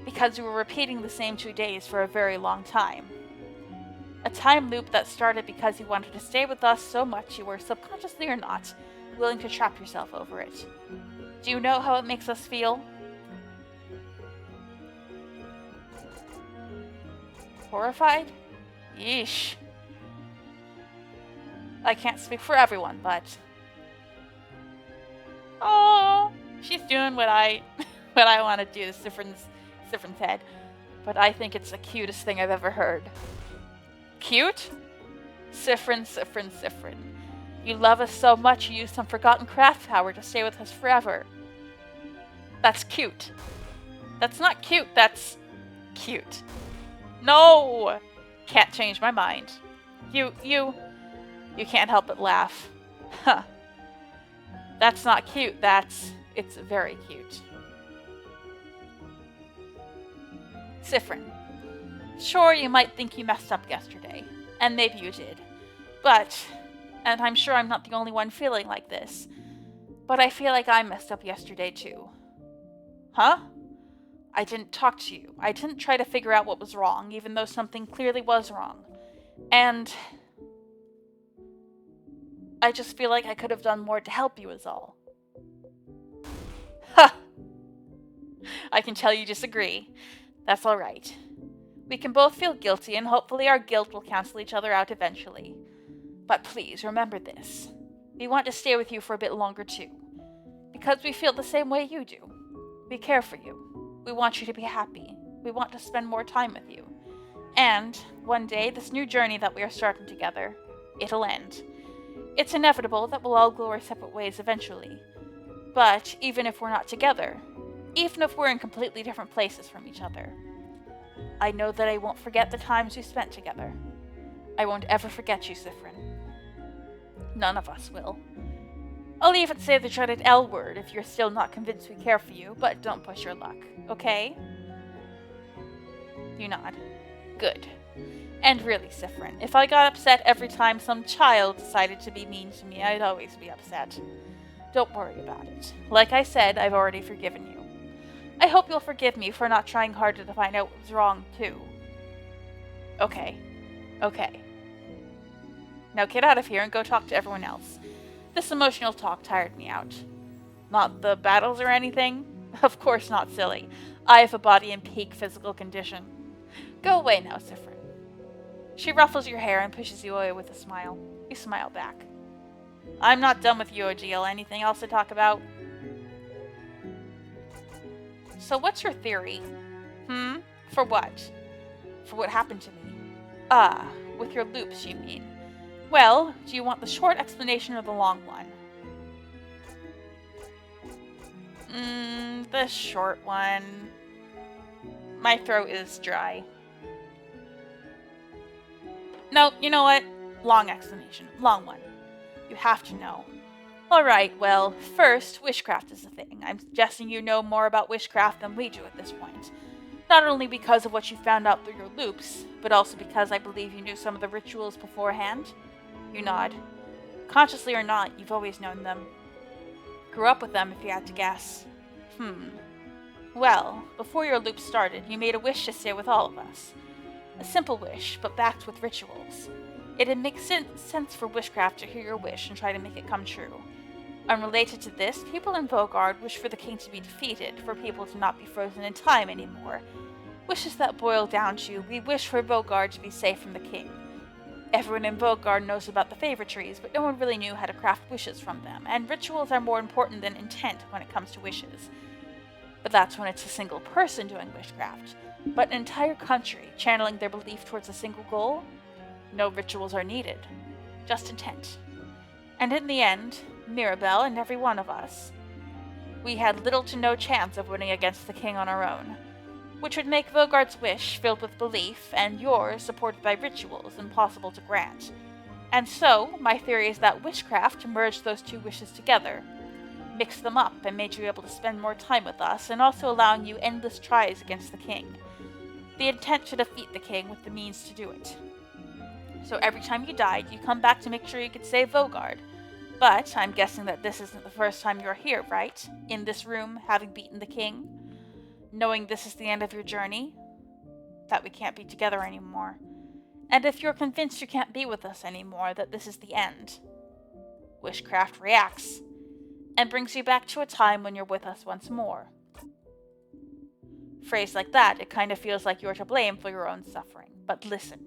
[SPEAKER 1] Because you were repeating the same 2 days for a very long time. A time loop that started because you wanted to stay with us so much you were, subconsciously or not, willing to trap yourself over it. Do you know how it makes us feel? Horrified? Yeesh. I can't speak for everyone, but... Oh, she's doing what I want to do. Siffrin's Siffrin said, but I think it's the cutest thing I've ever heard. Cute? Siffrin, Siffrin, Siffrin. You love us so much you use some forgotten craft power to stay with us forever. That's cute. That's not cute, that's cute. No! Can't change my mind. You can't help but laugh. Huh. That's not cute, it's very cute. Siffrin. Sure, you might think you messed up yesterday, and maybe you did. But, and I'm sure I'm not the only one feeling like this, but I feel like I messed up yesterday too. Huh? I didn't talk to you. I didn't try to figure out what was wrong, even though something clearly was wrong. And I just feel like I could have done more to help you is all. Ha! I can tell you disagree. That's all right. We can both feel guilty, and hopefully our guilt will cancel each other out eventually. But please, remember this. We want to stay with you for a bit longer too. Because we feel the same way you do. We care for you. We want you to be happy. We want to spend more time with you. And, one day, this new journey that we are starting together, it'll end. It's inevitable that we'll all go our separate ways eventually. But, even if we're not together, even if we're in completely different places from each other, I know that I won't forget the times we spent together. I won't ever forget you, Siffrin. None of us will. I'll even say the dreaded L word if you're still not convinced we care for you, but don't push your luck, okay? You nod. Good. And really, Siffrin, if I got upset every time some child decided to be mean to me, I'd always be upset. Don't worry about it. Like I said, I've already forgiven you. I hope you'll forgive me for not trying harder to find out what was wrong, too. Okay. Okay. Now get out of here and go talk to everyone else. This emotional talk tired me out. Not the battles or anything? Of course not, silly. I have a body in peak physical condition. Go away now, Siffrin. She ruffles your hair and pushes you away with a smile. You smile back. I'm not done with you, Odile. Anything else to talk about? So what's your theory? For what? For what happened to me? Ah, with your loops, you mean. Well, do you want the short explanation or the long one? The short one. My throat is dry. No, you know what? Long explanation. Long one. You have to know. Alright, well, first, witchcraft is a thing. I'm guessing you know more about witchcraft than we do at this point. Not only because of what you found out through your loops, but also because I believe you knew some of the rituals beforehand. You nod. Consciously or not, you've always known them. Grew up with them, if you had to guess. Well, before your loop started, you made a wish to stay with all of us. A simple wish, but backed with rituals. It'd make sense for witchcraft to hear your wish and try to make it come true. Unrelated to this, people in Vogard wish for the king to be defeated, for people to not be frozen in time anymore. Wishes that boil down to, we wish for Vogard to be safe from the king. Everyone in Vogard knows about the favor trees, but no one really knew how to craft wishes from them, and rituals are more important than intent when it comes to wishes. But that's when it's a single person doing witchcraft. But an entire country channeling their belief towards a single goal? No rituals are needed. Just intent. And in the end, Mirabelle and every one of us, we had little to no chance of winning against the king on our own, which would make Vogard's wish filled with belief, and yours supported by rituals impossible to grant. And so, my theory is that witchcraft merged those two wishes together, mixed them up, and made you able to spend more time with us, and also allowing you endless tries against the king. The intent to defeat the king with the means to do it. So every time you died, you come back to make sure you could save Vogard. But I'm guessing that this isn't the first time you're here, right? In this room, having beaten the king? Knowing this is the end of your journey? That we can't be together anymore. And if you're convinced you can't be with us anymore, that this is the end, witchcraft reacts, and brings you back to a time when you're with us once more. Phrased like that, it kind of feels like you're to blame for your own suffering. But listen.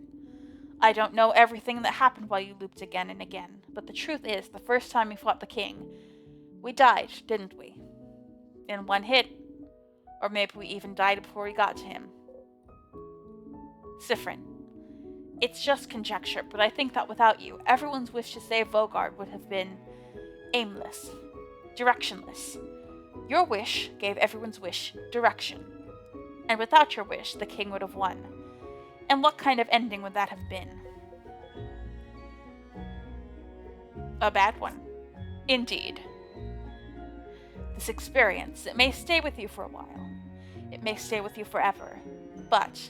[SPEAKER 1] I don't know everything that happened while you looped again and again, but the truth is, the first time we fought the king, we died, didn't we? In one hit. Or maybe we even died before we got to him. Siffrin. It's just conjecture, but I think that without you, everyone's wish to save Vogard would have been aimless, directionless. Your wish gave everyone's wish direction. And without your wish, the king would have won. And what kind of ending would that have been? A bad one. Indeed. This experience, it may stay with you for a while. It may stay with you forever. But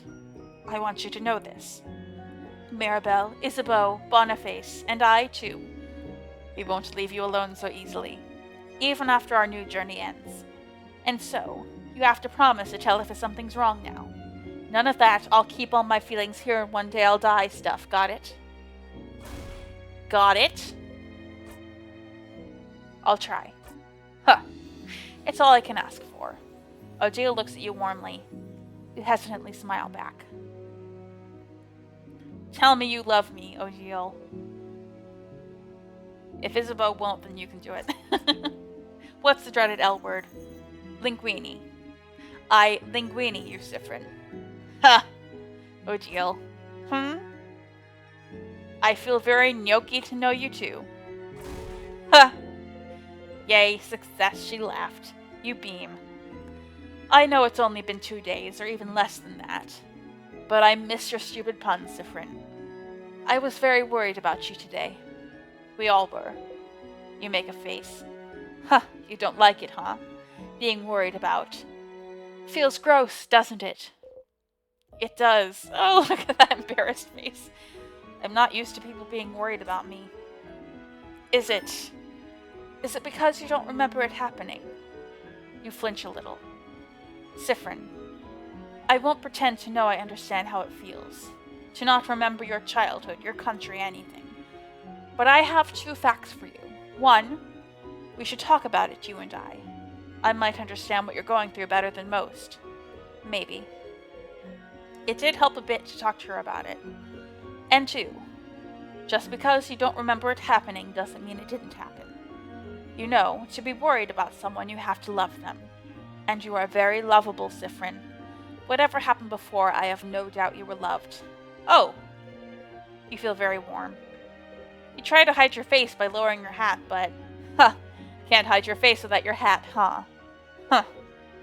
[SPEAKER 1] I want you to know this. Maribel, Isabeau, Boniface, and I, too. We won't leave you alone so easily, even after our new journey ends. And so, you have to promise to tell if something's wrong now. None of that, I'll keep all my feelings here and one day I'll die stuff, got it? Got it? I'll try. Huh. It's all I can ask for. Odile looks at you warmly. You hesitantly smile back. Tell me you love me, Odile. If Isabeau won't, then you can do it. What's the dreaded L word? Linguini. I linguini you, Siffrin. Ha! Odile. I feel very gnocchi to know you too. Ha! Yay, success, she laughed. You beam. I know it's only been 2 days, or even less than that. But I miss your stupid puns, Siffrin. I was very worried about you today. We all were. You make a face. Huh, you don't like it, huh? Being worried about. Feels gross, doesn't it? It does. Oh, look at that embarrassed face. I'm not used to people being worried about me. Is it because you don't remember it happening? You flinch a little. Siffrin, I won't pretend to know I understand how it feels. To not remember your childhood, your country, anything. But I have 2 facts for you. 1, we should talk about it, you and I. I might understand what you're going through better than most. Maybe. It did help a bit to talk to her about it. And 2, just because you don't remember it happening doesn't mean it didn't happen. You know, to be worried about someone, you have to love them. And you are very lovable, Siffrin. Whatever happened before, I have no doubt you were loved. Oh! You feel very warm. You try to hide your face by lowering your hat, but... Huh! Can't hide your face without your hat, huh? Huh.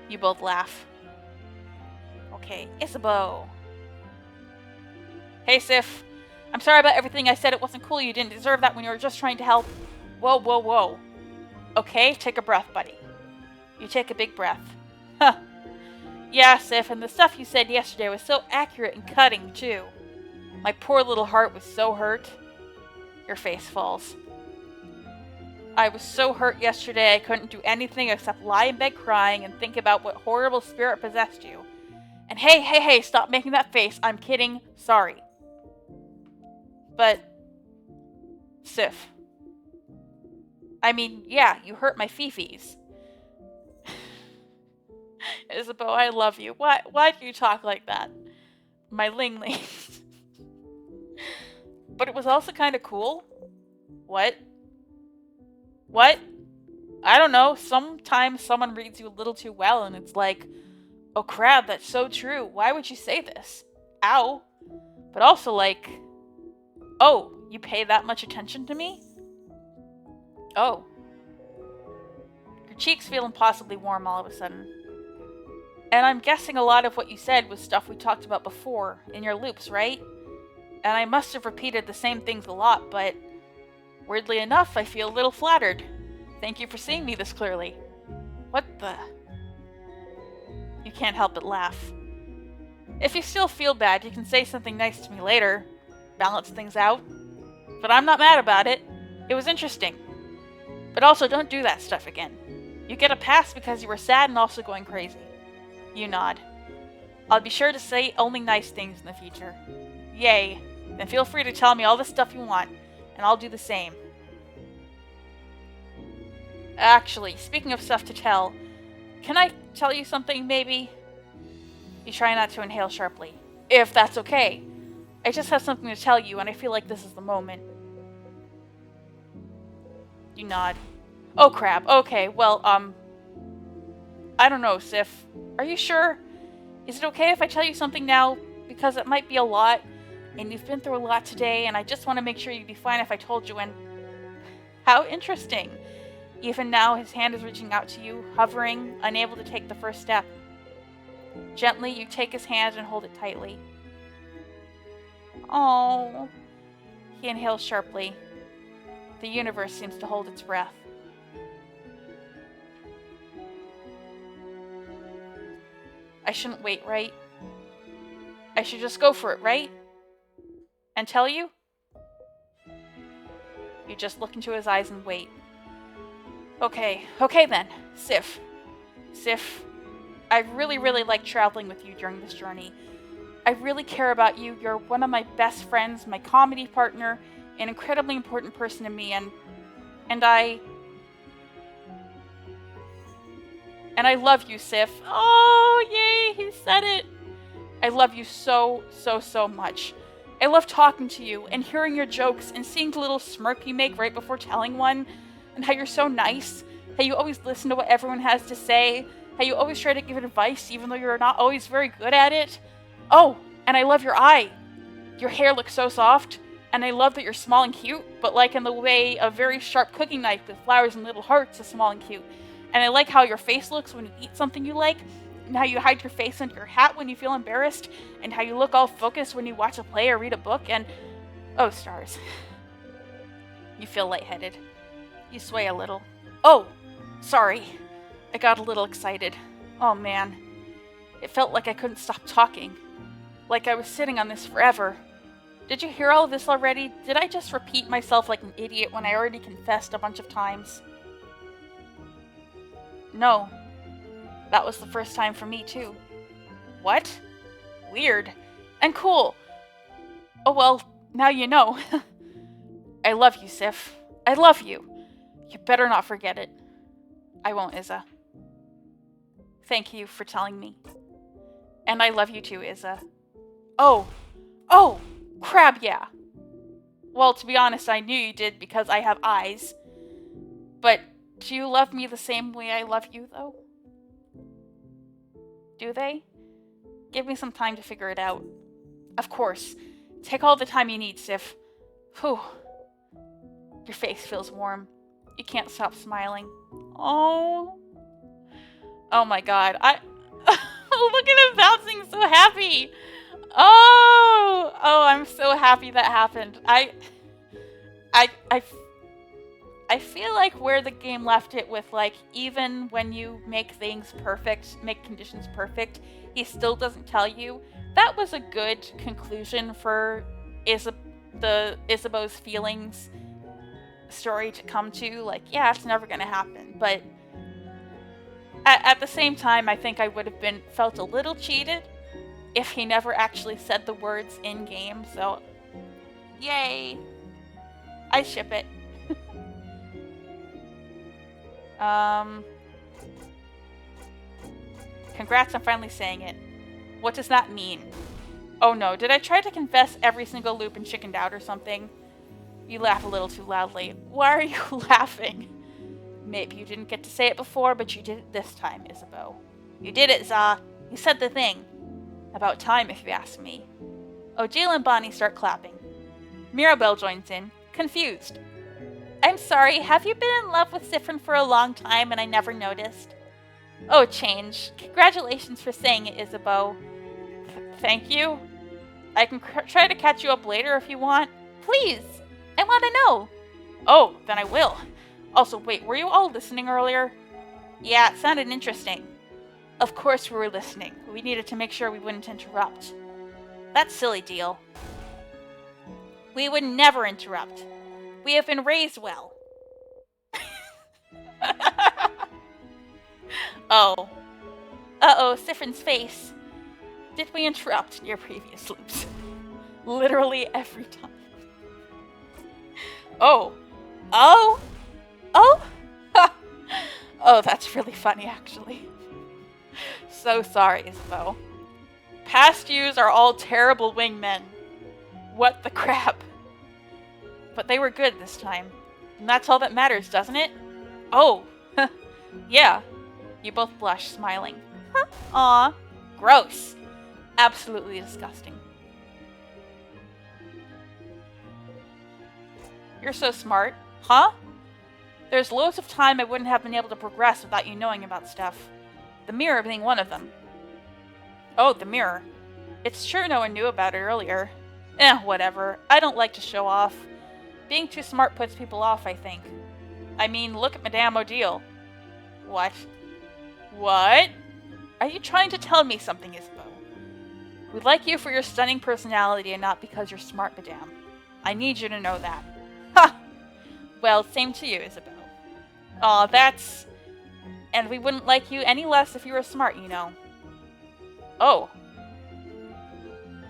[SPEAKER 1] You both laugh. Okay, Isabeau. Hey, Sif. I'm sorry about everything I said. It wasn't cool. You didn't deserve that when you were just trying to help. Whoa, whoa, whoa. Okay, take a breath, buddy. You take a big breath. Huh. Yeah, Sif, and the stuff you said yesterday was so accurate and cutting, too. My poor little heart was so hurt. Your face falls. I was so hurt yesterday I couldn't do anything except lie in bed crying and think about what horrible spirit possessed you. And hey, stop making that face. I'm kidding. Sorry. But... Sif. I mean, yeah, you hurt my fifis. Isabeau, I love you. Why do you talk like that? My Ling. But it was also kind of cool. What? I don't know. Sometimes someone reads you a little too well and it's like, oh crap, that's so true. Why would you say this? Ow. But also like, oh, you pay that much attention to me? Oh. Your cheeks feel impossibly warm all of a sudden. And I'm guessing a lot of what you said was stuff we talked about before in your loops, right? And I must have repeated the same things a lot, but weirdly enough, I feel a little flattered. Thank you for seeing me this clearly. What the... You can't help but laugh. If you still feel bad, you can say something nice to me later. Balance things out. But I'm not mad about it. It was interesting. But also, don't do that stuff again. You get a pass because you were sad and also going crazy. You nod. I'll be sure to say only nice things in the future. Yay. Then feel free to tell me all the stuff you want, and I'll do the same. Actually, speaking of stuff to tell, can I tell you something, maybe? You try not to inhale sharply. If that's okay. I just have something to tell you, and I feel like this is the moment. You nod. Oh crap, okay, well, I don't know, Sif. Are you sure? Is it okay if I tell you something now? Because it might be a lot, and you've been through a lot today, and I just want to make sure you'd be fine if I told you, and... How interesting. Even now, his hand is reaching out to you, hovering, unable to take the first step. Gently, you take his hand and hold it tightly. Oh. He inhales sharply. The universe seems to hold its breath. I shouldn't wait, right? I should just go for it, right? And tell you? You just look into his eyes and wait. Okay then. Sif, I really like traveling with you during this journey. I really care about you. You're one of my best friends, my comedy partner, an incredibly important person to me, and I love you, Sif. Oh, yay, he said it. I love you so much. I love talking to you and hearing your jokes and seeing the little smirk you make right before telling one, and how you're so nice, how you always listen to what everyone has to say, how you always try to give advice even though you're not always very good at it. Oh, and I love your eye. Your hair looks so soft, and I love that you're small and cute, but like in the way a very sharp cooking knife with flowers and little hearts is small and cute. And I like how your face looks when you eat something you like, and how you hide your face under your hat when you feel embarrassed, and how you look all focused when you watch a play or read a book, and... Oh, stars. You feel lightheaded. You sway a little. Oh, sorry. I got a little excited. Oh, man. It felt like I couldn't stop talking. Like I was sitting on this forever. Did you hear all of this already? Did I just repeat myself like an idiot when I already confessed a bunch of times? No. That was the first time for me, too. What? Weird. And cool. Oh, well, now you know. I love you, Sif. I love you. You better not forget it. I won't, Izza. Thank you for telling me. And I love you too, Izza. Oh, crab, yeah. Well, to be honest, I knew you did because I have eyes. But do you love me the same way I love you, though? Do they? Give me some time to figure it out. Of course. Take all the time you need, Sif. Whew. Your face feels warm. You can't stop smiling. Oh my god. Look at him bouncing so happy. Oh, I'm so happy that happened. I feel like where the game left it with, like, even when you make things perfect, make conditions perfect, he still doesn't tell you. That was a good conclusion for Isabeau's feelings story to come to. Like, yeah, it's never gonna happen, but at the same time, I think I would have felt a little cheated if he never actually said the words in game. So, yay! I ship it. Congrats on finally saying it. What does that mean? Oh no, did I try to confess every single loop and chickened out or something? You laugh a little too loudly. Why are you laughing? Maybe you didn't get to say it before, but you did it this time, Isabeau. You did it, Za. You said the thing. About time, if you ask me. Ojila and Bonnie start clapping. Mirabelle joins in, confused. I'm sorry, have you been in love with Siffrin for a long time and I never noticed? Oh, change. Congratulations for saying it, Isabeau. Thank you. I can try to catch you up later if you want. Please! I want to know. Oh, then I will. Also, wait, were you all listening earlier? Yeah, it sounded interesting. Of course we were listening. We needed to make sure we wouldn't interrupt. That's silly, Deal. We would never interrupt. We have been raised well. Oh. Uh-oh, Siffrin's face. Did we interrupt in your previous loops? Literally every time. Oh. Oh? Oh? Oh, that's really funny, actually. So sorry, Isabeau. Past yous are all terrible wingmen. What the crap? But they were good this time. And that's all that matters, doesn't it? Oh. Yeah. You both blush, smiling. Huh? Aw. Gross. Absolutely disgusting. You're so smart. Huh? There's loads of time I wouldn't have been able to progress without you knowing about stuff. The mirror being one of them. Oh, the mirror. It's true no one knew about it earlier. Whatever. I don't like to show off. Being too smart puts people off, I think. I mean, look at Madame Odile. What? What? Are you trying to tell me something, Isabeau? We like you for your stunning personality and not because you're smart, Madame. I need you to know that. Ha! Well, same to you, Isabeau. Aw, that's... And we wouldn't like you any less if you were smart, you know. Oh.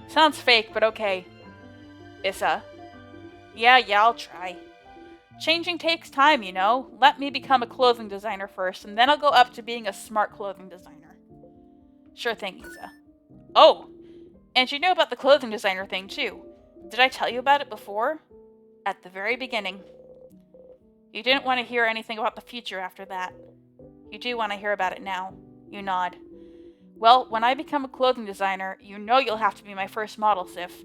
[SPEAKER 1] Sounds fake, but okay. Issa. Yeah, I'll try. Changing takes time, you know. Let me become a clothing designer first, and then I'll go up to being a smart clothing designer. Sure thing, Issa. Oh! And you know about the clothing designer thing, too. Did I tell you about it before? At the very beginning. You didn't want to hear anything about the future after that. You do want to hear about it now. You nod. Well, when I become a clothing designer, you know you'll have to be my first model, Sif.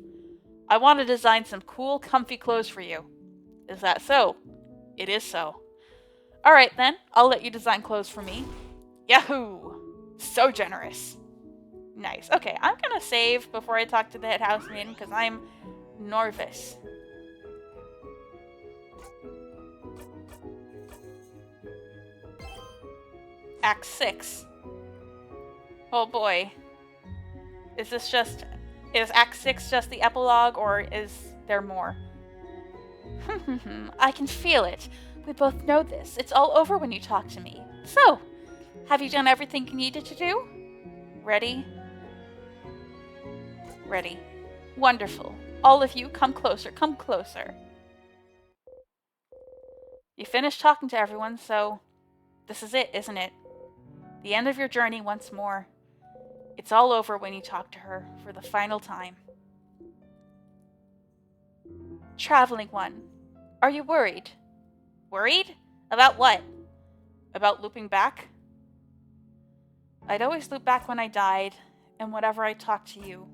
[SPEAKER 1] I want to design some cool, comfy clothes for you. Is that so? It is so. Alright then, I'll let you design clothes for me. Yahoo! So generous. Nice. Okay, I'm gonna save before I talk to the head housemaiden because I'm nervous. Act 6. Oh boy. Is Act 6 just the epilogue, or is there more? I can feel it. We both know this. It's all over when you talk to me. So, have you done everything you needed to do? Ready? Ready. Wonderful. All of you, come closer, come closer. You finished talking to everyone, so this is it, isn't it? The end of your journey once more. It's all over when you talk to her for the final time. Traveling one. Are you worried? Worried? About what? About looping back? I'd always loop back when I died, and whenever I talked to you.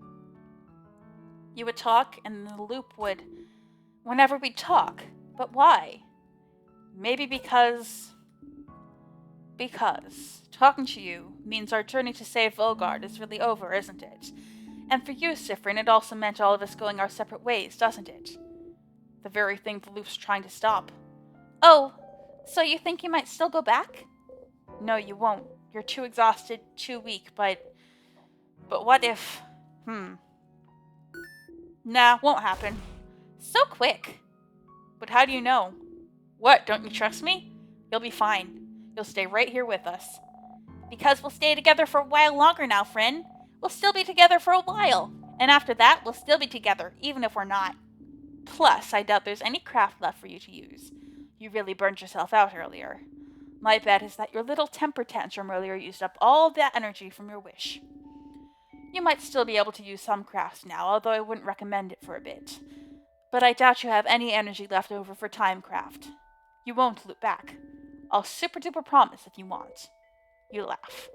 [SPEAKER 1] You would talk, and the loop would... Whenever we'd talk. But why? Maybe because talking to you means our journey to save Volgard is really over, isn't it? And for you, Siffrin, it also meant all of us going our separate ways, doesn't it? The very thing the loop's trying to stop. Oh, so you think you might still go back? No, you won't. You're too exhausted, too weak, but what if... Nah, won't happen. So quick. But how do you know? What, don't you trust me? You'll be fine. You'll stay right here with us. Because we'll stay together for a while longer now, friend. We'll still be together for a while. And after that, we'll still be together, even if we're not. Plus, I doubt there's any craft left for you to use. You really burned yourself out earlier. My bet is that your little temper tantrum earlier used up all that energy from your wish. You might still be able to use some crafts now, although I wouldn't recommend it for a bit. But I doubt you have any energy left over for time craft. You won't loop back. I'll super duper promise if you want. You laugh.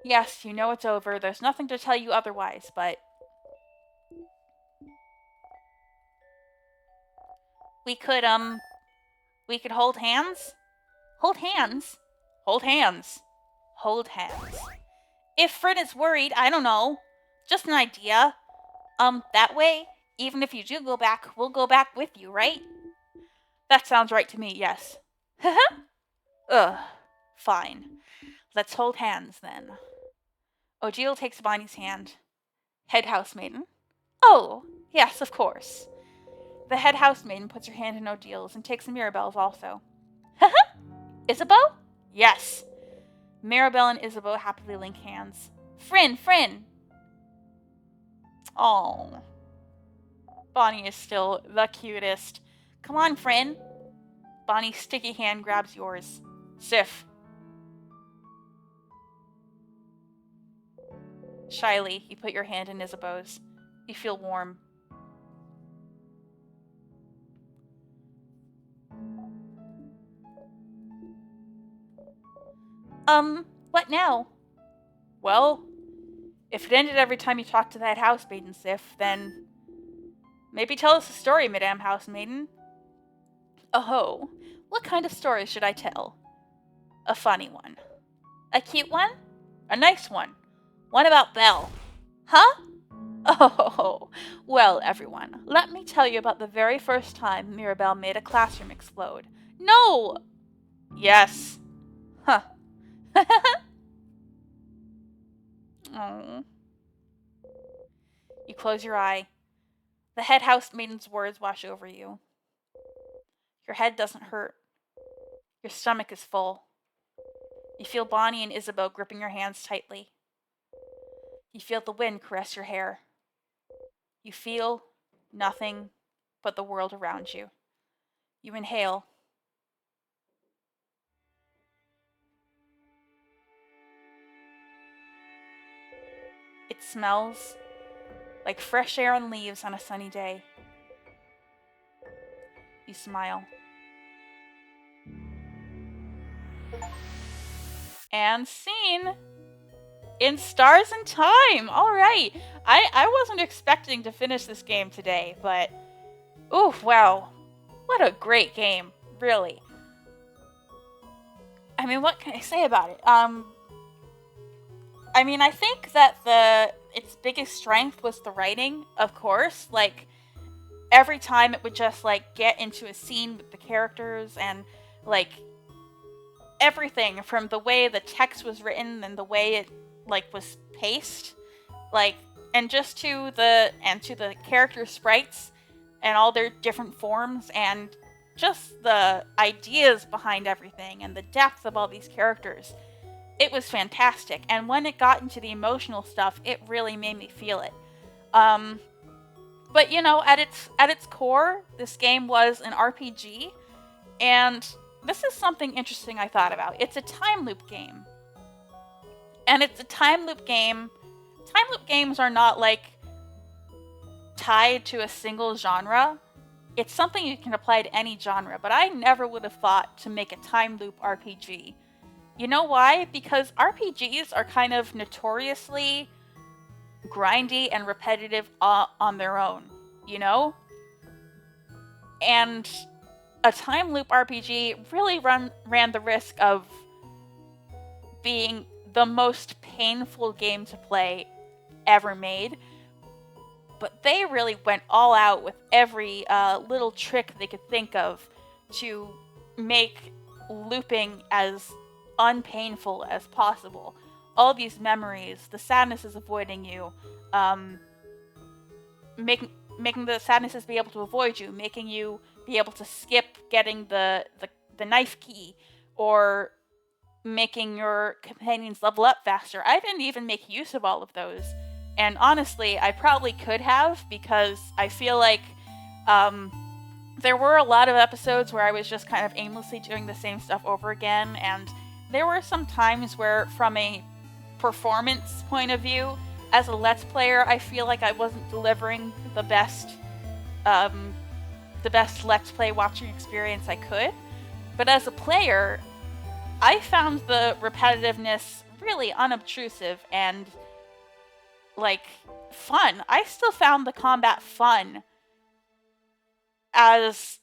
[SPEAKER 1] Yes, you know it's over. There's nothing to tell you otherwise, but... We could hold hands? Hold hands? Hold hands. Hold hands. If Fred is worried, I don't know. Just an idea. That way, even if you do go back, we'll go back with you, right? That sounds right to me, yes. Ugh. Fine. Let's hold hands, then. Odile takes Bonnie's hand. Head housemaiden. Oh, yes, of course. The head housemaiden puts her hand in Odile's and takes Mirabelle's also. Isabeau? Yes. Mirabelle and Isabeau happily link hands. Frin! Oh. Bonnie is still the cutest. Come on, Frin. Bonnie's sticky hand grabs yours. Sif. Shyly, you put your hand in Isabeau's. You feel warm. What now? Well, if it ended every time you talked to that house maiden, Sif, then maybe tell us a story, Madame House Maiden. Oh, what kind of story should I tell? A funny one. A cute one? A nice one. One about Belle. Huh? Oh, well, everyone, let me tell you about the very first time Mirabelle made a classroom explode. No! Yes. Huh. Oh. You close your eye. The head housemaiden's words wash over you. Your head doesn't hurt. Your stomach is full. You feel Bonnie and Isabeau gripping your hands tightly. You feel the wind caress your hair. You feel nothing but the world around you. You inhale. It smells like fresh air and leaves on a sunny day. You smile. And scene! In Stars and Time! Alright! I wasn't expecting to finish this game today, but... ooh, wow. What a great game. Really. I mean, what can I say about it? I mean, I think that its biggest strength was the writing, of course. Like, every time it would just, like, get into a scene with the characters and, like, everything from the way the text was written and the way it, like, was paced. Like, and just to the character sprites and all their different forms and just the ideas behind everything and the depth of all these characters. It was fantastic, and when it got into the emotional stuff, it really made me feel it. But you know, at its core, this game was an RPG, and this is something interesting I thought about. It's a time loop game, and it's a time loop game. Time loop games are not like tied to a single genre. It's something you can apply to any genre, but I never would have thought to make a time loop RPG. You know why? Because RPGs are kind of notoriously grindy and repetitive on their own, you know? And a time loop RPG really ran the risk of being the most painful game to play ever made. But they really went all out with every little trick they could think of to make looping as unpainful as possible. All these memories, the sadness is avoiding you, making the sadnesses be able to avoid you, making you be able to skip getting the knife key, or making your companions level up faster. I didn't even make use of all of those. And honestly, I probably could have, because I feel like there were a lot of episodes where I was just kind of aimlessly doing the same stuff over again, and there were some times where, from a performance point of view, as a Let's Player, I feel like I wasn't delivering the best Let's Play watching experience I could. But as a player, I found the repetitiveness really unobtrusive and, like, fun. I still found the combat fun as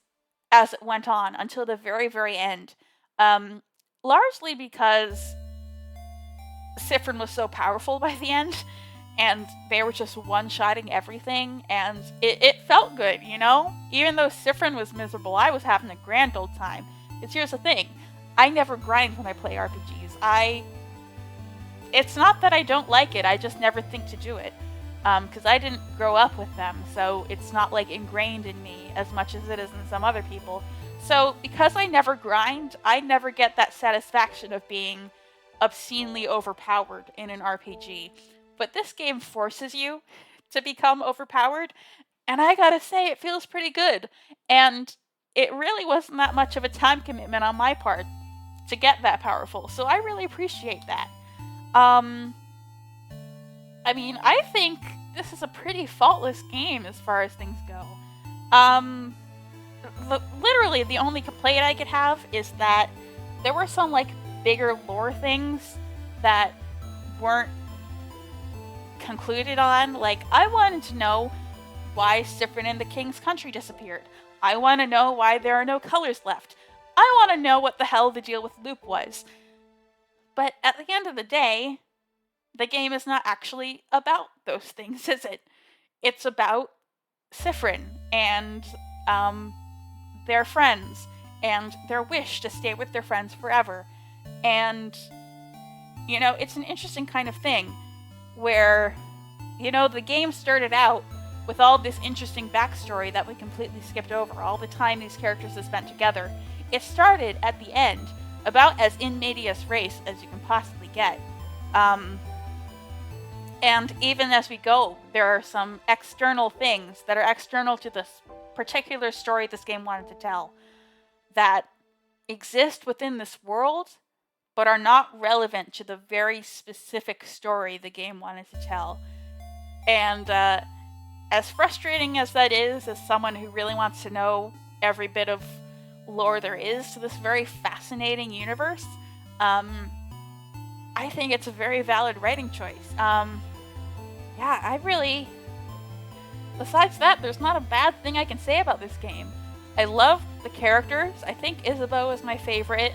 [SPEAKER 1] it went on until the very, very end. Largely because Siffrin was so powerful by the end, and they were just one-shotting everything, and it felt good, you know? Even though Siffrin was miserable, I was having a grand old time. Because here's the thing, I never grind when I play RPGs. It's not that I don't like it, I just never think to do it. Because I didn't grow up with them, so it's not, like, ingrained in me as much as it is in some other people. So, because I never grind, I never get that satisfaction of being obscenely overpowered in an RPG. But this game forces you to become overpowered, and I gotta say, it feels pretty good. And it really wasn't that much of a time commitment on my part to get that powerful, so I really appreciate that. I mean, I think this is a pretty faultless game as far as things go. Literally, the only complaint I could have is that there were some, like, bigger lore things that weren't concluded on. Like, I wanted to know why Siffrin and the King's Country disappeared. I want to know why there are no colors left. I want to know what the hell the deal with Loop was. But at the end of the day, the game is not actually about those things, is it? It's about Siffrin and their friends and their wish to stay with their friends forever. And, you know, it's an interesting kind of thing where, you know, the game started out with all this interesting backstory that we completely skipped over, all the time these characters have spent together. It started at the end about as in medias res as you can possibly get. And even as we go, there are some external things that are external to this particular story this game wanted to tell that exist within this world, but are not relevant to the very specific story the game wanted to tell. And as frustrating as that is, as someone who really wants to know every bit of lore there is to this very fascinating universe, I think it's a very valid writing choice. Yeah, I really... Besides that, there's not a bad thing I can say about this game. I love the characters. I think Isabeau is my favorite.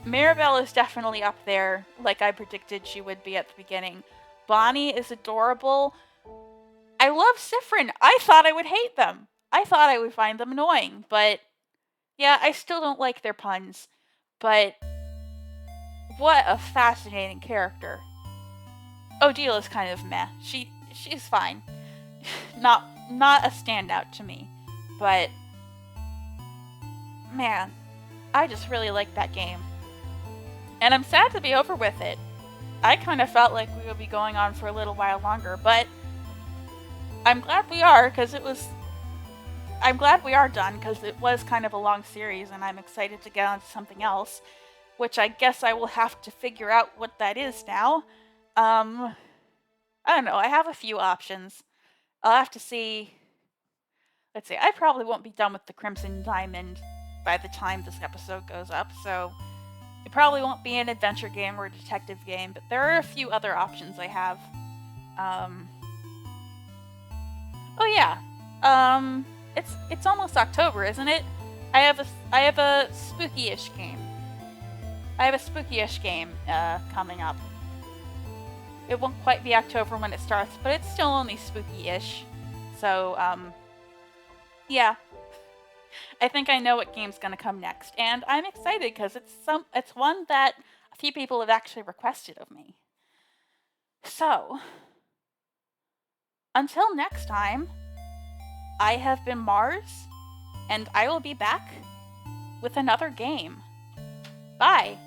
[SPEAKER 1] Mirabelle is definitely up there, like I predicted she would be at the beginning. Bonnie is adorable. I love Siffrin. I thought I would hate them. I thought I would find them annoying, but yeah, I still don't like their puns. But what a fascinating character. Odile is kind of meh. She's fine. Not a standout to me. But man, I just really like that game. And I'm sad to be over with it. I kind of felt like we would be going on for a little while longer, but I'm glad we are, because I'm glad we are done, because it was kind of a long series, and I'm excited to get on to something else, which I guess I will have to figure out what that is now. I don't know, I have a few options. I'll have to see. Let's see, I probably won't be done with the Crimson Diamond by the time this episode goes up, so it probably won't be an adventure game or a detective game, but there are a few other options I have. Oh yeah, it's almost October, isn't it? I have a spooky-ish game. Coming up. It won't quite be October when it starts, but it's still only spooky-ish. So, yeah. I think I know what game's gonna come next, and I'm excited because it's one that a few people have actually requested of me. So, until next time, I have been Mars, and I will be back with another game. Bye!